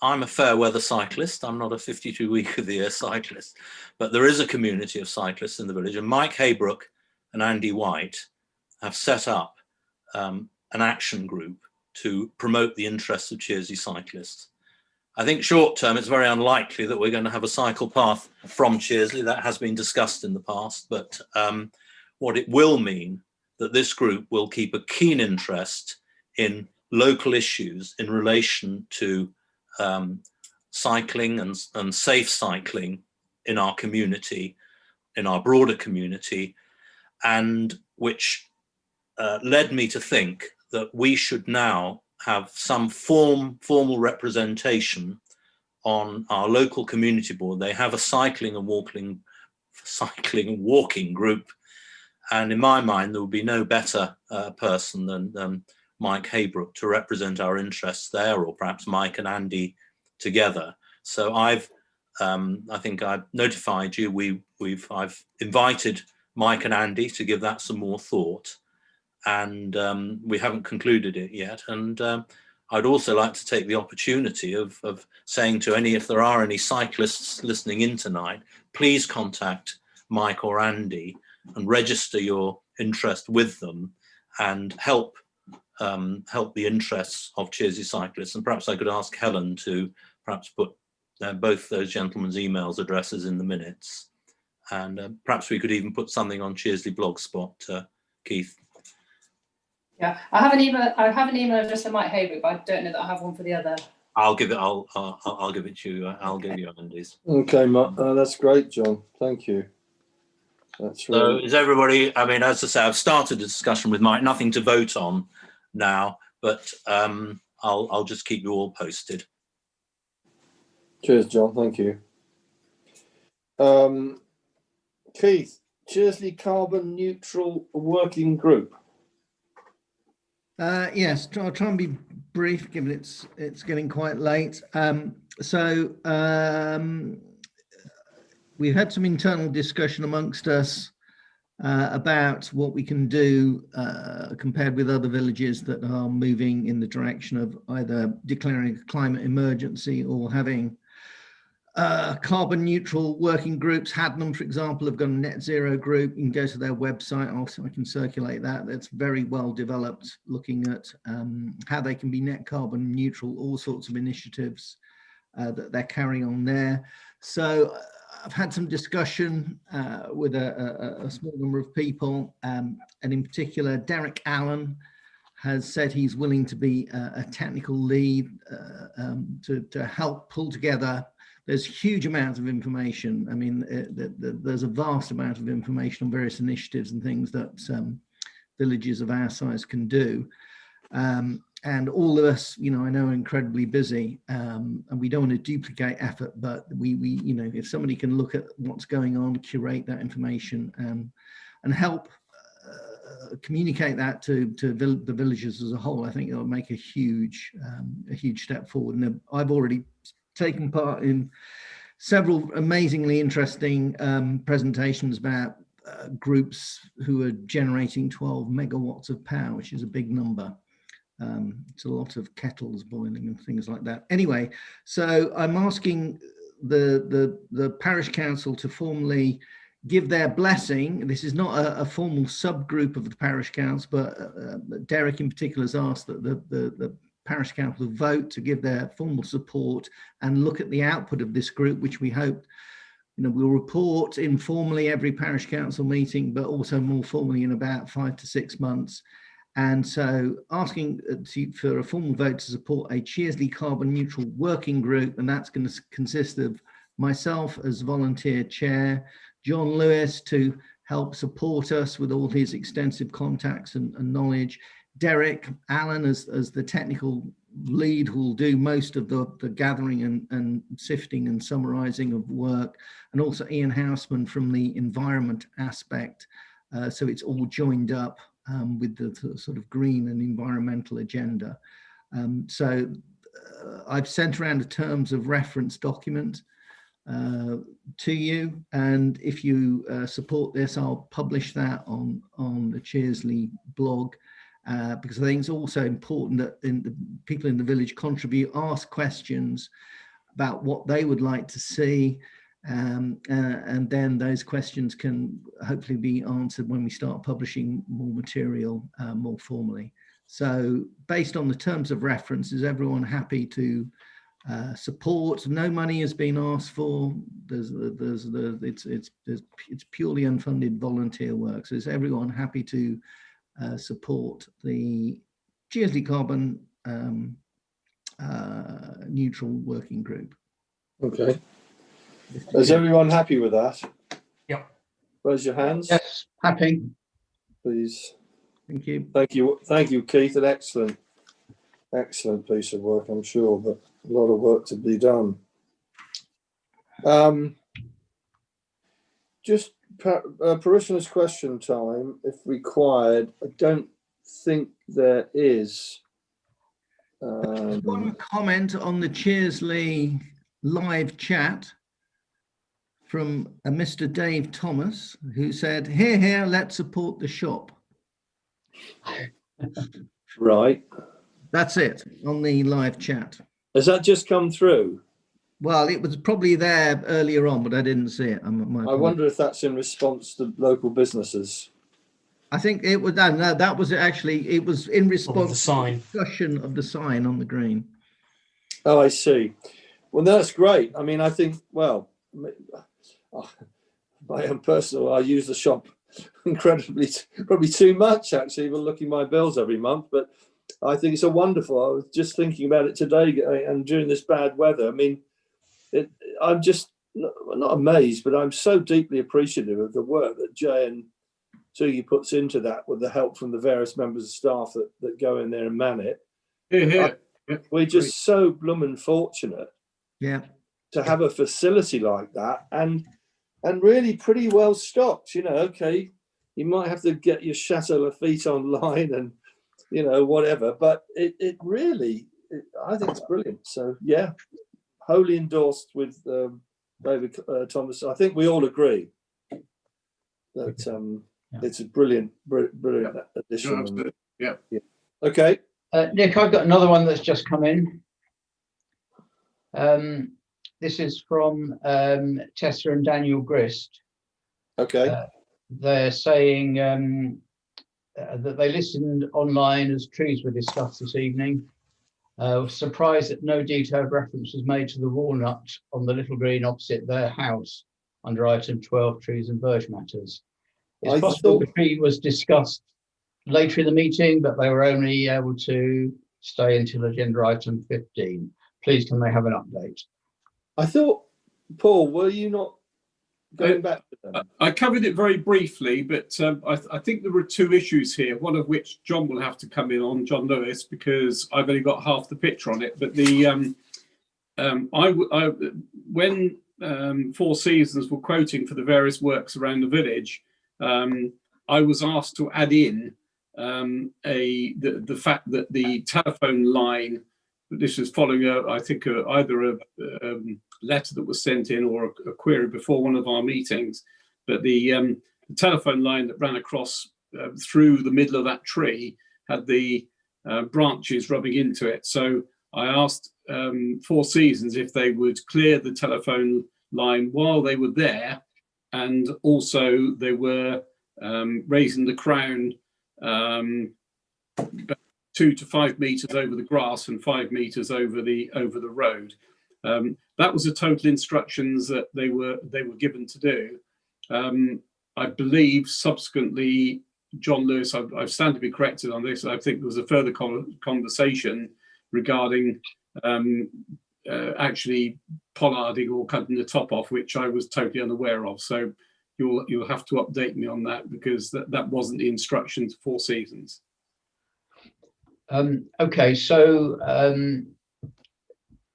I'm a fair weather cyclist. I'm not a 52-week of the year cyclist, but there is a community of cyclists in the village, and Mike Haybrook and Andy White have set up an action group to promote the interests of Chearsley cyclists. I think short term, it's very unlikely that we're going to have a cycle path from Chearsley. That has been discussed in the past, but what it will mean that this group will keep a keen interest in local issues in relation to cycling and safe cycling in our community, in our broader community, and which led me to think that we should now have some formal representation on our local community board. They have a cycling and walking group, and in my mind there would be no better person than Mike Haybrook to represent our interests there, or perhaps Mike and Andy together. So I think I've notified you. I've invited Mike and Andy to give that some more thought, and we haven't concluded it yet. And I'd also like to take the opportunity of saying to if there are any cyclists listening in tonight, please contact Mike or Andy and register your interest with them and help the interests of Chearsley cyclists. And perhaps I could ask Helen to perhaps put both those gentlemen's emails addresses in the minutes, and perhaps we could even put something on Chearsley Blogspot, Keith. Yeah, I have an email address for Mike Haybrook, but I don't know that I have one for the other. I'll give it to you. I'll give you Andy's. Okay, that's great, John. Thank you. That's really... So is everybody? I mean, as I say, I've started a discussion with Mike. Nothing to vote on now, but I'll just keep you all posted. Cheers, John. Thank you. Keith, Chearsley Carbon Neutral Working Group. Yes, I'll try and be brief, given it's getting quite late. We've had some internal discussion amongst us about what we can do compared with other villages that are moving in the direction of either declaring a climate emergency or having carbon neutral working groups. Hadnam, for example, have got a net zero group. You can go to their website. Also, I can circulate that. That's very well developed, looking at how they can be net carbon neutral, all sorts of initiatives that they're carrying on there. So I've had some discussion with a small number of people, and in particular, Derek Allen has said he's willing to be a technical lead to help pull together. There's huge amounts of information. I mean, there's a vast amount of information on various initiatives and things that villages of our size can do. And all of us, you know, I know are incredibly busy, and we don't want to duplicate effort, but we you know, if somebody can look at what's going on, curate that information, and help communicate that to the villages as a whole, I think it'll make a huge step forward. And I've already taken part in several amazingly interesting presentations about groups who are generating 12 megawatts of power, which is a big number. It's a lot of kettles boiling and things like that. Anyway, so I'm asking the parish council to formally give their blessing. This is not a formal subgroup of the parish council, but Derek in particular has asked that the parish council vote to give their formal support and look at the output of this group, which we hope, you know, we'll report informally every parish council meeting, but also more formally in about 5 to 6 months. And so asking for a formal vote to support a Chearsley carbon neutral working group, and that's going to consist of myself as volunteer chair, John Lewis to help support us with all his extensive contacts and knowledge, Derek Allen as the technical lead who will do most of the gathering and sifting and summarizing of work, and also Ian Houseman from the environment aspect. So it's all joined up with the sort of green and environmental agenda. So I've sent around a terms of reference document to you, and if you support this, I'll publish that on the Chearsley blog, because I think it's also important that the people in the village contribute, ask questions about what they would like to see, and then those questions can hopefully be answered when we start publishing more material more formally. So based on the terms of reference, is everyone happy to support? No money has been asked for. It's purely unfunded volunteer work. So is everyone happy to support the Chearsley carbon neutral working group? Okay. Is everyone happy with that? Yep. Raise your hands. Yes, happy. Please. Thank you. Thank you. Thank you, Keith. An excellent piece of work, I'm sure, but a lot of work to be done. Just parishioners' question time, if required. I don't think there is. One comment on the Chearsley live chat from a Mr. Dave Thomas, who said, here, let's support the shop. Right. That's it on the live chat. Has that just come through? Well, it was probably there earlier on, but I didn't see it. I wonder if that's in response to local businesses. I think it was, no, that was actually, it was in response the sign. to the discussion of the sign on the green. Oh, I see. Well, that's great. I mean, I think, well, my own personal, I use the shop incredibly, probably too much actually, even looking at my bills every month, but I think it's a wonderful, I was just thinking about it today and during this bad weather. I mean, I'm just not amazed, but I'm so deeply appreciative of the work that Jay and Toogie puts into that with the help from the various members of staff that go in there and man it. We're just so blooming fortunate to have a facility like that and really pretty well stocked. You know, okay, you might have to get your Chateau Lafite online and, you know, whatever, but it really, I think it's brilliant. So yeah, wholly endorsed with David Thomas. I think we all agree that it's a brilliant addition. No, absolutely. Yeah. Okay. Nick, I've got another one that's just come in. this is from Tessa and Daniel Grist. Okay. They're saying that they listened online as trees were discussed this evening. Was surprised that no detailed reference was made to the walnut on the little green opposite their house under item 12, trees and verge matters. It's possible the tree was discussed later in the meeting, but they were only able to stay until agenda item 15. Please, can they have an update? I thought, Paul, were you not going back to them? I covered it very briefly, but I think there were two issues here, one of which John will have to come in on, John Lewis, because I've only got half the picture on it. But the when Four Seasons were quoting for the various works around the village, I was asked to add in the fact that the telephone line, this was following either a letter that was sent in or a query before one of our meetings, but the telephone line that ran across through the middle of that tree had the branches rubbing into it. So I asked Four Seasons if they would clear the telephone line while they were there, and also they were raising the crown 2 to 5 meters over the grass and 5 meters over the road. That was the total instructions that they were given to do. I believe subsequently, John Lewis, I stand to be corrected on this. I think there was a further conversation regarding actually pollarding or cutting the top off, which I was totally unaware of. So you'll have to update me on that, because that wasn't the instruction to Four Seasons. Okay, so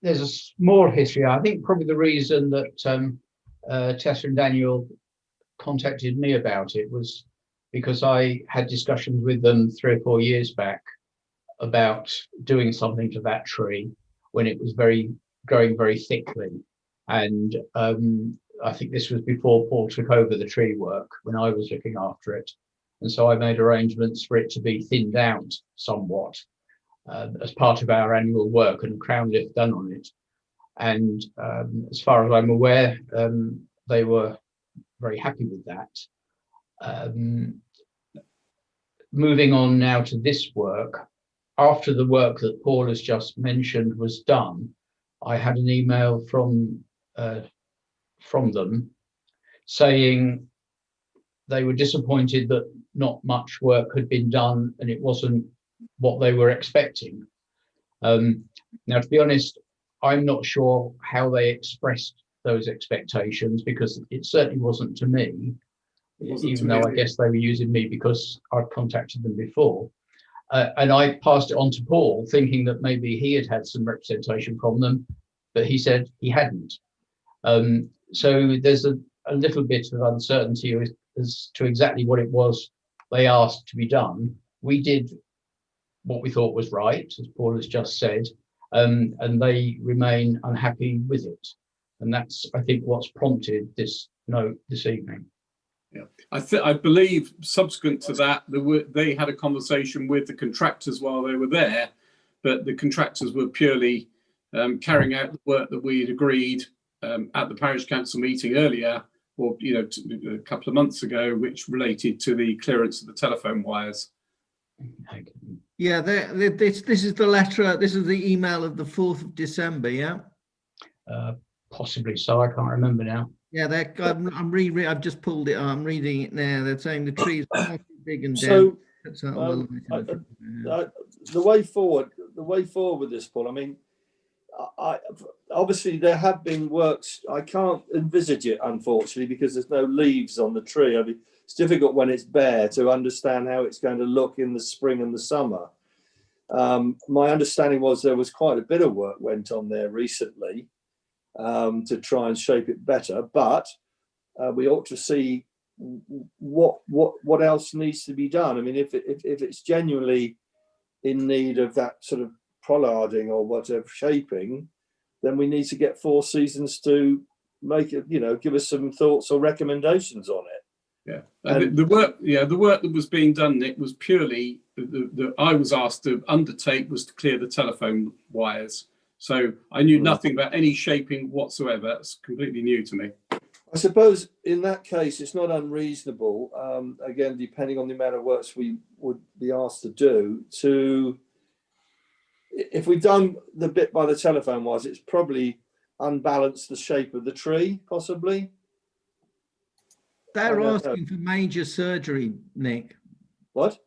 there's a small history. I think probably the reason that Tessa and Daniel contacted me about it was because I had discussions with them 3 or 4 years back about doing something to that tree when it was growing very thickly. And I think this was before Paul took over the tree work, when I was looking after it. And so I made arrangements for it to be thinned out somewhat as part of our annual work, and crown lift done on it. And as far as I'm aware, they were very happy with that. Moving on now to this work, after the work that Paul has just mentioned was done, I had an email from them saying they were disappointed that not much work had been done and it wasn't what they were expecting. Now, to be honest, I'm not sure how they expressed those expectations, because it certainly wasn't to me, even though I guess they were using me because I'd contacted them before. And I passed it on to Paul, thinking that maybe he had some representation from them, but he said he hadn't. So there's a little bit of uncertainty as to exactly what it was they asked to be done. We did what we thought was right, as Paul has just said, and they remain unhappy with it. And that's, I think, what's prompted this note this evening. Yeah, I believe subsequent to that, they had a conversation with the contractors while they were there, but the contractors were purely carrying out the work that we had agreed at the parish council meeting earlier, or a couple of months ago, which related to the clearance of the telephone wires. Yeah, this is the letter. This is the email of the 4th of December. Yeah. Possibly so. I can't remember now. Yeah, I've just pulled it. I'm reading it now. They're saying the trees are too big and So down. the way forward with this, Paul, I mean, obviously there have been works. I can't envisage it, unfortunately, because there's no leaves on the tree. I mean, it's difficult when it's bare to understand how it's going to look in the spring and the summer. My understanding was there was quite a bit of work went on there recently to try and shape it better, but we ought to see what else needs to be done. I mean, if it's genuinely in need of that sort of pollarding or whatever shaping, then we need to get Four Seasons to make it, give us some thoughts or recommendations on it. Yeah, and the work that was being done, it was purely I was asked to undertake was to clear the telephone wires. So I knew nothing about any shaping whatsoever. It's completely new to me. I suppose in that case, it's not unreasonable, again, depending on the amount of works we would be asked to do, if we've done the bit by the telephone wires, it's probably unbalanced the shape of the tree, possibly. They're asking for major surgery, Nick. What?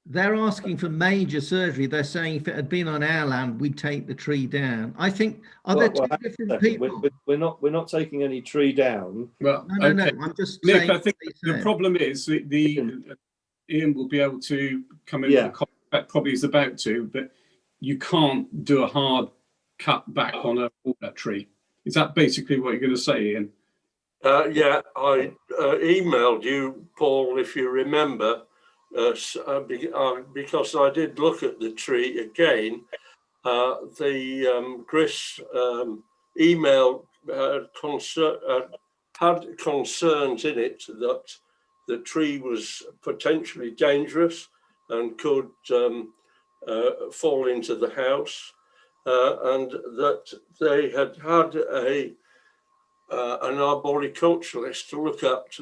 They're asking for major surgery. They're saying if it had been on our land, we'd take the tree down. I think, are there two different people? We're not taking any tree down. Well, no, I'm just Nick, saying. I think the problem is Ian will be able to come in with a comment that probably is about to, but you can't do a hard cut back on a walnut tree. Is that basically what you're going to say, Ian? Yeah, I emailed you, Paul, if you remember, because I did look at the tree again. The Chris email had concerns in it that the tree was potentially dangerous and could fall into the house, and that they had an arboriculturalist to look at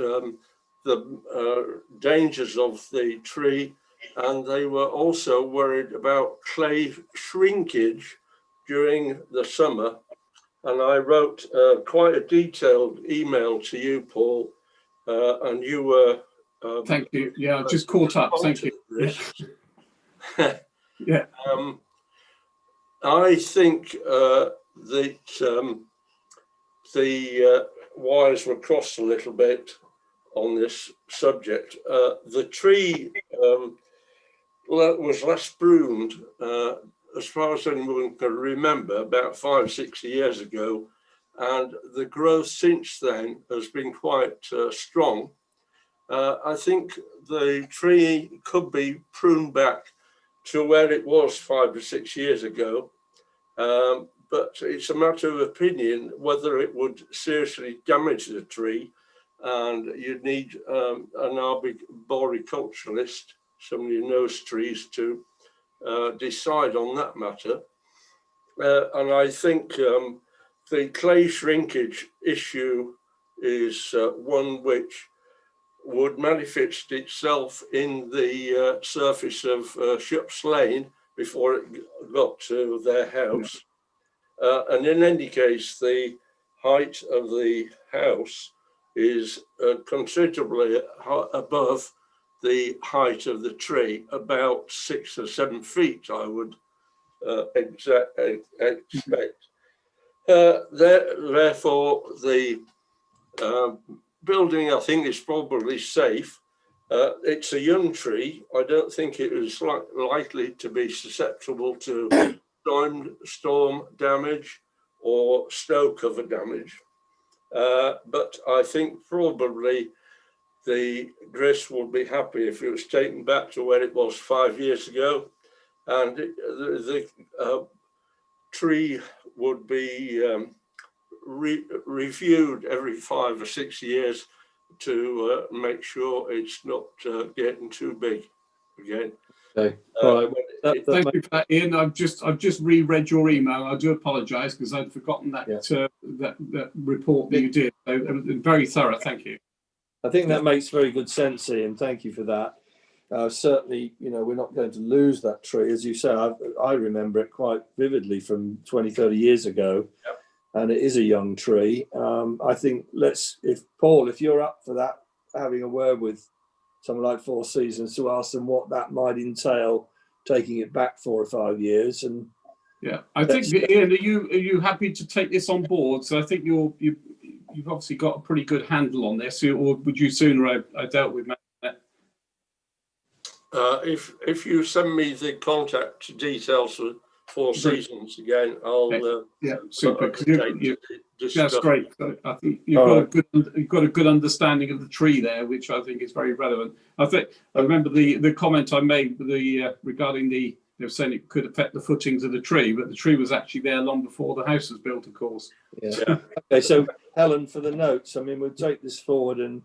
the dangers of the tree, and they were also worried about clay shrinkage during the summer. And I wrote quite a detailed email to you, Paul, and you were... Thank you. Yeah, I just caught up. Thank you. Yeah. I think that the wires were crossed a little bit on this subject. The tree was last pruned, as far as anyone can remember, about 5 or 6 years ago, and the growth since then has been quite strong. I think the tree could be pruned back to where it was 5 or 6 years ago, but it's a matter of opinion whether it would seriously damage the tree, and you'd need an arboriculturalist, somebody who knows trees, to decide on that matter. And I think the clay shrinkage issue is one which would manifest itself in the surface of Shup's Lane before it got to their house. And in any case, the height of the house is considerably above the height of the tree, about 6 or 7 feet, I would expect. Therefore, the building, I think, is probably safe. It's a young tree. I don't think it is likely to be susceptible to storm damage or snow cover damage. But I think probably the Gris would be happy if it was taken back to where it was 5 years ago, and the tree would be reviewed every 5 or 6 years to make sure it's not getting too big again. Okay. All right. Thank you for that, Ian. I've just reread your email. I do apologise because I'd forgotten that that report that you did. So it was very thorough. Thank you. I think that makes very good sense, Ian. Thank you for that. Certainly, we're not going to lose that tree. As you say, I remember it quite vividly from 20, 30 years ago. Yep. And it is a young tree. I think Paul, if you're up for that, having a word with someone like Four Seasons to ask them what that might entail, taking it back 4 or 5 years. And yeah, I think, Ian, are you happy to take this on board? So I think you've obviously got a pretty good handle on this, or would you sooner I dealt with that? If you send me the contact details for Four Seasons again, I'll super. That's great. I think you've got a good understanding of the tree there, which I think is very relevant. I remember the comment I made regarding they were saying it could affect the footings of the tree, but the tree was actually there long before the house was built, of course. Yeah. Okay, so Helen, for the notes, we'll take this forward, and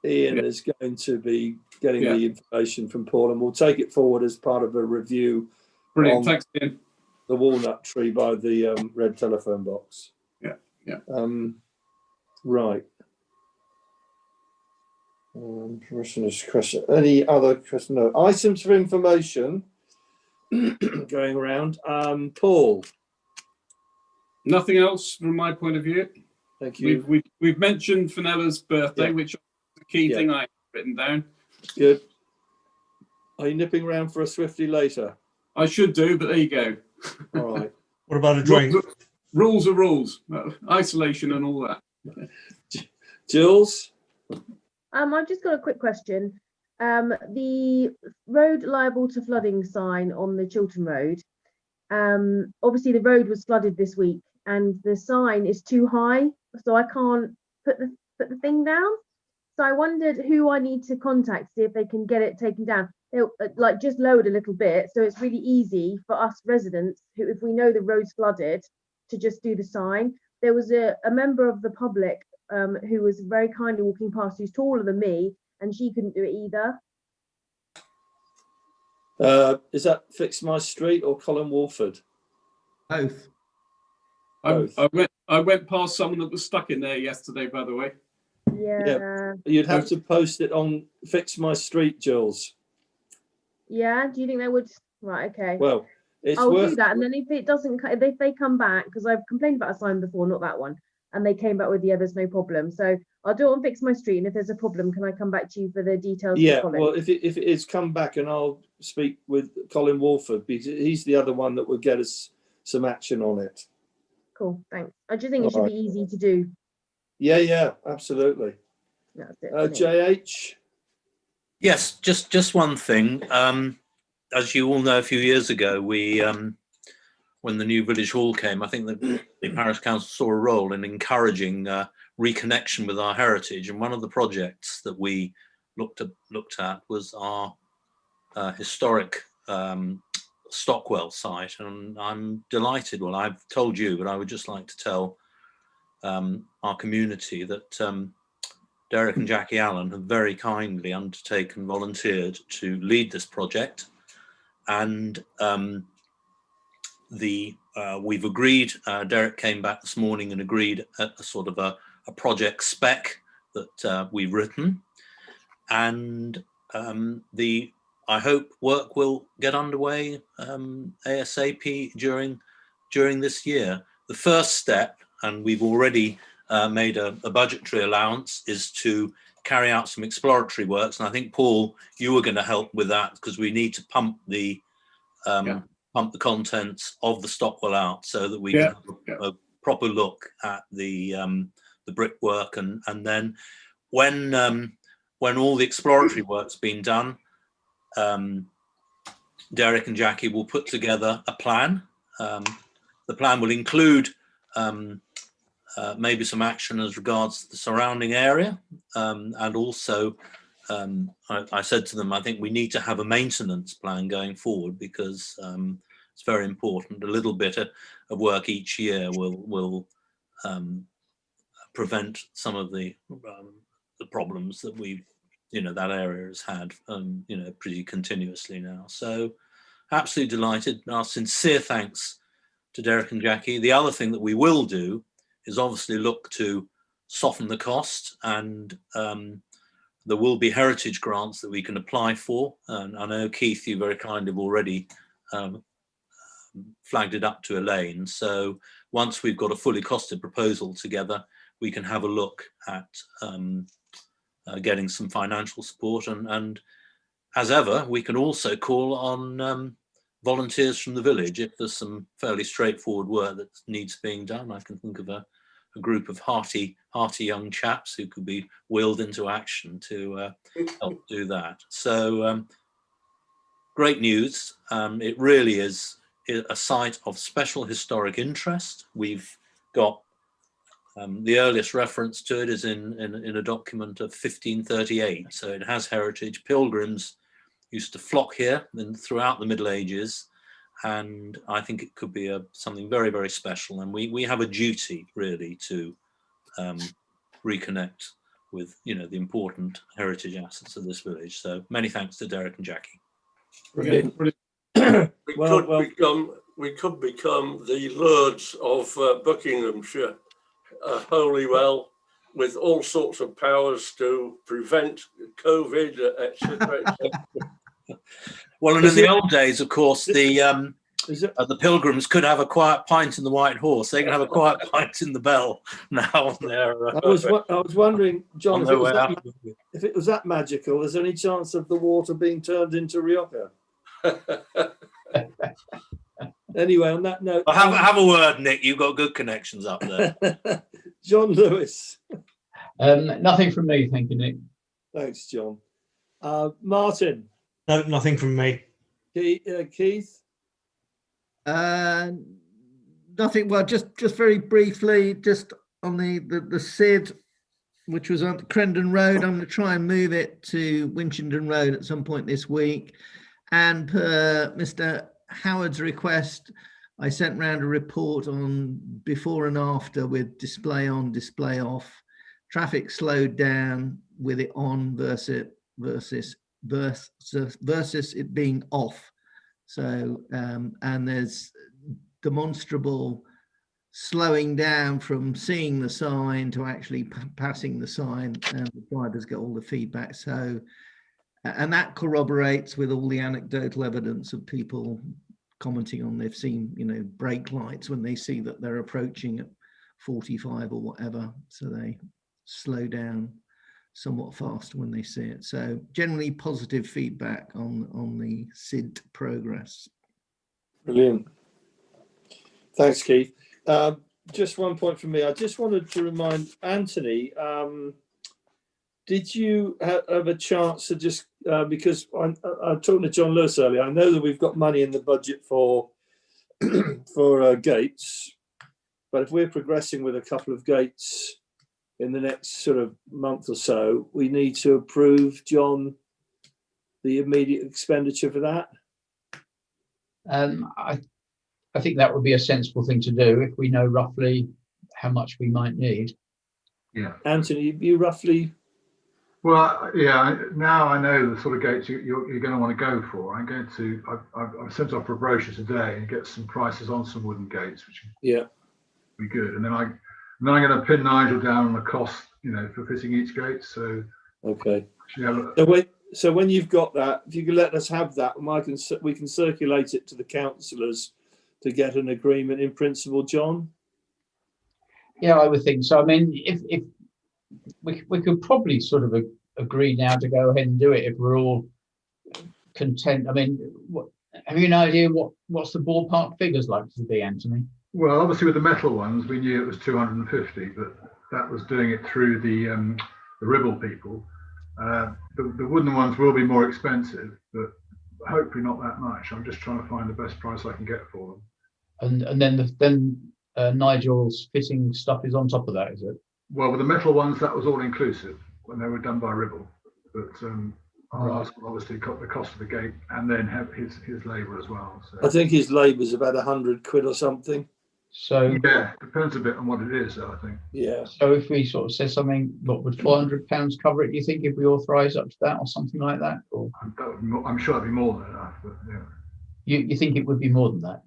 Ian is going to be getting the information from Paul, and we'll take it forward as part of a review. Brilliant. Thanks, Ian. the walnut tree by the red telephone box. Yeah, yeah. Right. Commissioner's question. Any other question? No. Items for information going around. Paul. Nothing else from my point of view. Thank you. We've mentioned Fenella's birthday, Yeah. which is the key Yeah. thing I have written down. Good. Are you nipping around for a Swifty later? I should do, but there you go. All right. What about a drink? Rules are rules. Isolation and all that. Jules? I've just got a quick question. The road liable to flooding sign on the Chiltern Road. Obviously the road was flooded this week and the sign is too high, so I can't put the thing down. So I wondered who I need to contact, see if they can get it taken down. They'll like just lowered a little bit, so it's really easy for us residents who, if we know the road's flooded, to just do the sign. There was a member of the public who was very kindly walking past, who's taller than me, and she couldn't do it either. Is that Fix My Street or Colin Walford? Both. I went past someone that was stuck in there yesterday, by the way. Yeah. You'd have to post it on Fix My Street, Jules. Yeah. Do you think they would? Right. Okay. Well, it's I'll worth do that, and then if it doesn't, if they come back, because I've complained about a sign before, not that one, and they came back with the others, no problem. So I'll do it on Fix My Street, and if there's a problem, can I come back to you for the details? Yeah. Well, if it is, come back and I'll speak with Colin Walford because he's the other one that will get us some action on it. Cool. Thanks. I just think it should be easy to do. Yeah. Absolutely. That's it. JH. Yes, just one thing. As you all know, a few years ago, we when the new village hall came, I think the parish council saw a role in encouraging reconnection with our heritage. And one of the projects that we looked at was our historic Stockwell site. And I'm delighted. Well, I've told you, but I would just like to tell our community that Derek and Jackie Allen have very kindly undertaken, volunteered to lead this project. And we've agreed, Derek came back this morning and agreed a sort of a project spec that we've written. And I hope work will get underway ASAP during this year. The first step, and we've already made a budgetary allowance, is to carry out some exploratory works. And I think, Paul, you were going to help with that because we need to pump the contents of the Stockwell out so that we can have a proper look at the brickwork. And then when all the exploratory work's been done, Derek and Jackie will put together a plan. The plan will include maybe some action as regards the surrounding area, and also I said to them, I think we need to have a maintenance plan going forward because it's very important. A little bit of work each year will prevent some of the problems that that area has had pretty continuously now. So absolutely delighted. Our sincere thanks to Derek and Jackie. The other thing that we will do is obviously look to soften the cost, and there will be heritage grants that we can apply for. And I know, Keith, you very kindly have already flagged it up to Elaine. So once we've got a fully costed proposal together, we can have a look at getting some financial support. And as ever, we can also call on volunteers from the village if there's some fairly straightforward work that needs being done. I can think of a group of hearty young chaps who could be wheeled into action to help do that. So great news. It really is a site of special historic interest. We've got the earliest reference to it is in a document of 1538. So it has heritage. Pilgrims used to flock here throughout the Middle Ages. And I think it could be something very, very special. And we have a duty really to reconnect with, the important heritage assets of this village. So many thanks to Derek and Jackie. Brilliant. We could become we could become the lords of Buckinghamshire, Holywell, with all sorts of powers to prevent COVID, etc. Well, and in the old days, of course, the pilgrims could have a quiet pint in the White Horse. They can have a quiet pint in the Bell now. On their, I was wondering, John, on if their it, was way that, out. if it was that magical, is there any chance of the water being turned into Rioja? Anyway, on that note, Well, have a word, Nick. You've got good connections up there. John Lewis. Nothing from me, thank you, Nick. Thanks, John. Martin. No, nothing from me. Keith. Nothing. Well, just very briefly, just on the SID, which was on Crendon Road. I'm going to try and move it to Winchenden Road at some point this week. And per Mr. Howard's request, I sent round a report on before and after with display on, display off. Traffic slowed down with it on versus it being off. So, and there's demonstrable slowing down from seeing the sign to actually passing the sign, and the drivers get all the feedback. So, and that corroborates with all the anecdotal evidence of people commenting on they've seen, brake lights when they see that they're approaching at 45 or whatever. So they slow down somewhat faster when they see it. So generally positive feedback on the SID progress. Brilliant. Thanks, Keith. Just one point from me. I just wanted to remind Anthony, did you have a chance to just, because I'm talking to John Lewis earlier, I know that we've got money in the budget for gates, but if we're progressing with a couple of gates in the next sort of month or so, we need to approve, John, the immediate expenditure for that. I think that would be a sensible thing to do if we know roughly how much we might need. Yeah. Anthony, you roughly? Well, yeah. Now I know the sort of gates you're going to want to go for. I've sent off a brochure today and get some prices on some wooden gates, which would be good. And then I'm going to pin Nigel down on the cost, for fitting each gate. So okay. So when you've got that, if you can let us have that, we can circulate it to the councillors to get an agreement in principle, John? Yeah, I would think so. I mean, if we could probably sort of agree now to go ahead and do it if we're all content. I mean, have you an idea what's the ballpark figures likely to be, Anthony? Well, obviously with the metal ones, we knew it was 250, but that was doing it through the Ribble people. The wooden ones will be more expensive, but hopefully not that much. I'm just trying to find the best price I can get for them. And then Nigel's fitting stuff is on top of that, is it? Well, with the metal ones, that was all inclusive when they were done by Ribble. But I'll ask obviously the cost of the gate and then have his labour as well. So. I think his labour is about 100 quid or something. So yeah, depends a bit on what it is, though, I think. Yeah. So if we sort of say something, what would £400 cover it? Do you think if we authorise up to that or something like that? Or I'm sure it'd be more than enough. But yeah. You think it would be more than that?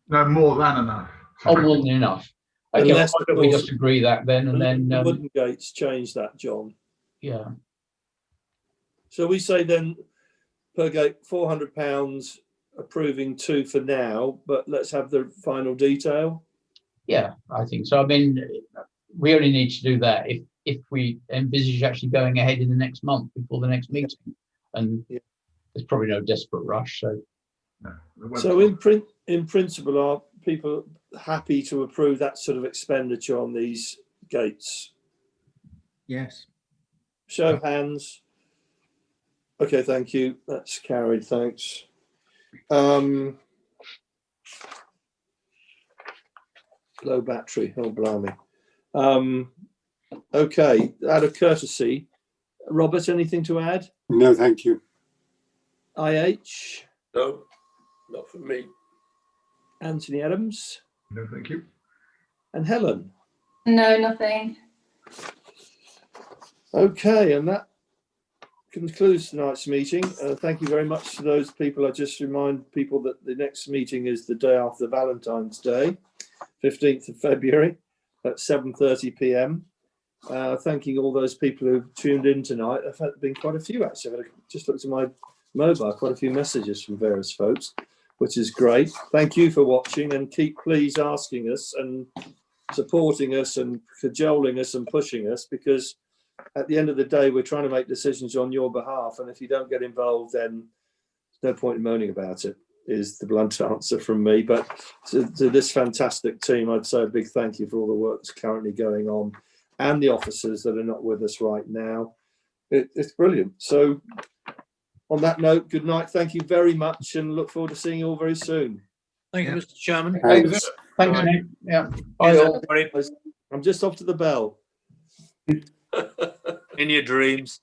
No, more than enough. Oh, more than enough. Okay, why don't we just agree that then, and then the wooden gates change that, John. Yeah. So we say then per gate £400, approving 2 for now, but let's have the final detail. Yeah, I think so. I mean, we only need to do that if we envisage actually going ahead in the next month before the next meeting, and there's probably no desperate rush. So, so in principle, are people happy to approve that sort of expenditure on these gates? Yes. Show of hands. Okay, thank you. That's carried. Thanks. Low battery. Oh, blimey. Okay, out of courtesy, Robert, anything to add? No, thank you. IH? No, not for me. Anthony Adams? No, thank you. And Helen? No, nothing. Okay, and that concludes tonight's meeting. Thank you very much to those people. I just remind people that the next meeting is the day after Valentine's Day, 15th of February at 7:30 p.m. Thanking all those people who've tuned in tonight. I've had been quite a few actually. I just looked at my mobile, quite a few messages from various folks, which is great. Thank you for watching, and keep please asking us and supporting us and cajoling us and pushing us, because at the end of the day, we're trying to make decisions on your behalf. And if you don't get involved, then there's no point in moaning about it, is the blunt answer from me. But to this fantastic team, I'd say a big thank you for all the work that's currently going on, and the officers that are not with us right now. It's brilliant. So on that note, good night. Thank you very much, and look forward to seeing you all very soon. Thank you, Mr. Chairman. Thanks. Thanks, Right. Nick. Yeah. Cheers, Bye all. everybody. I'm just off to the bell. In your dreams.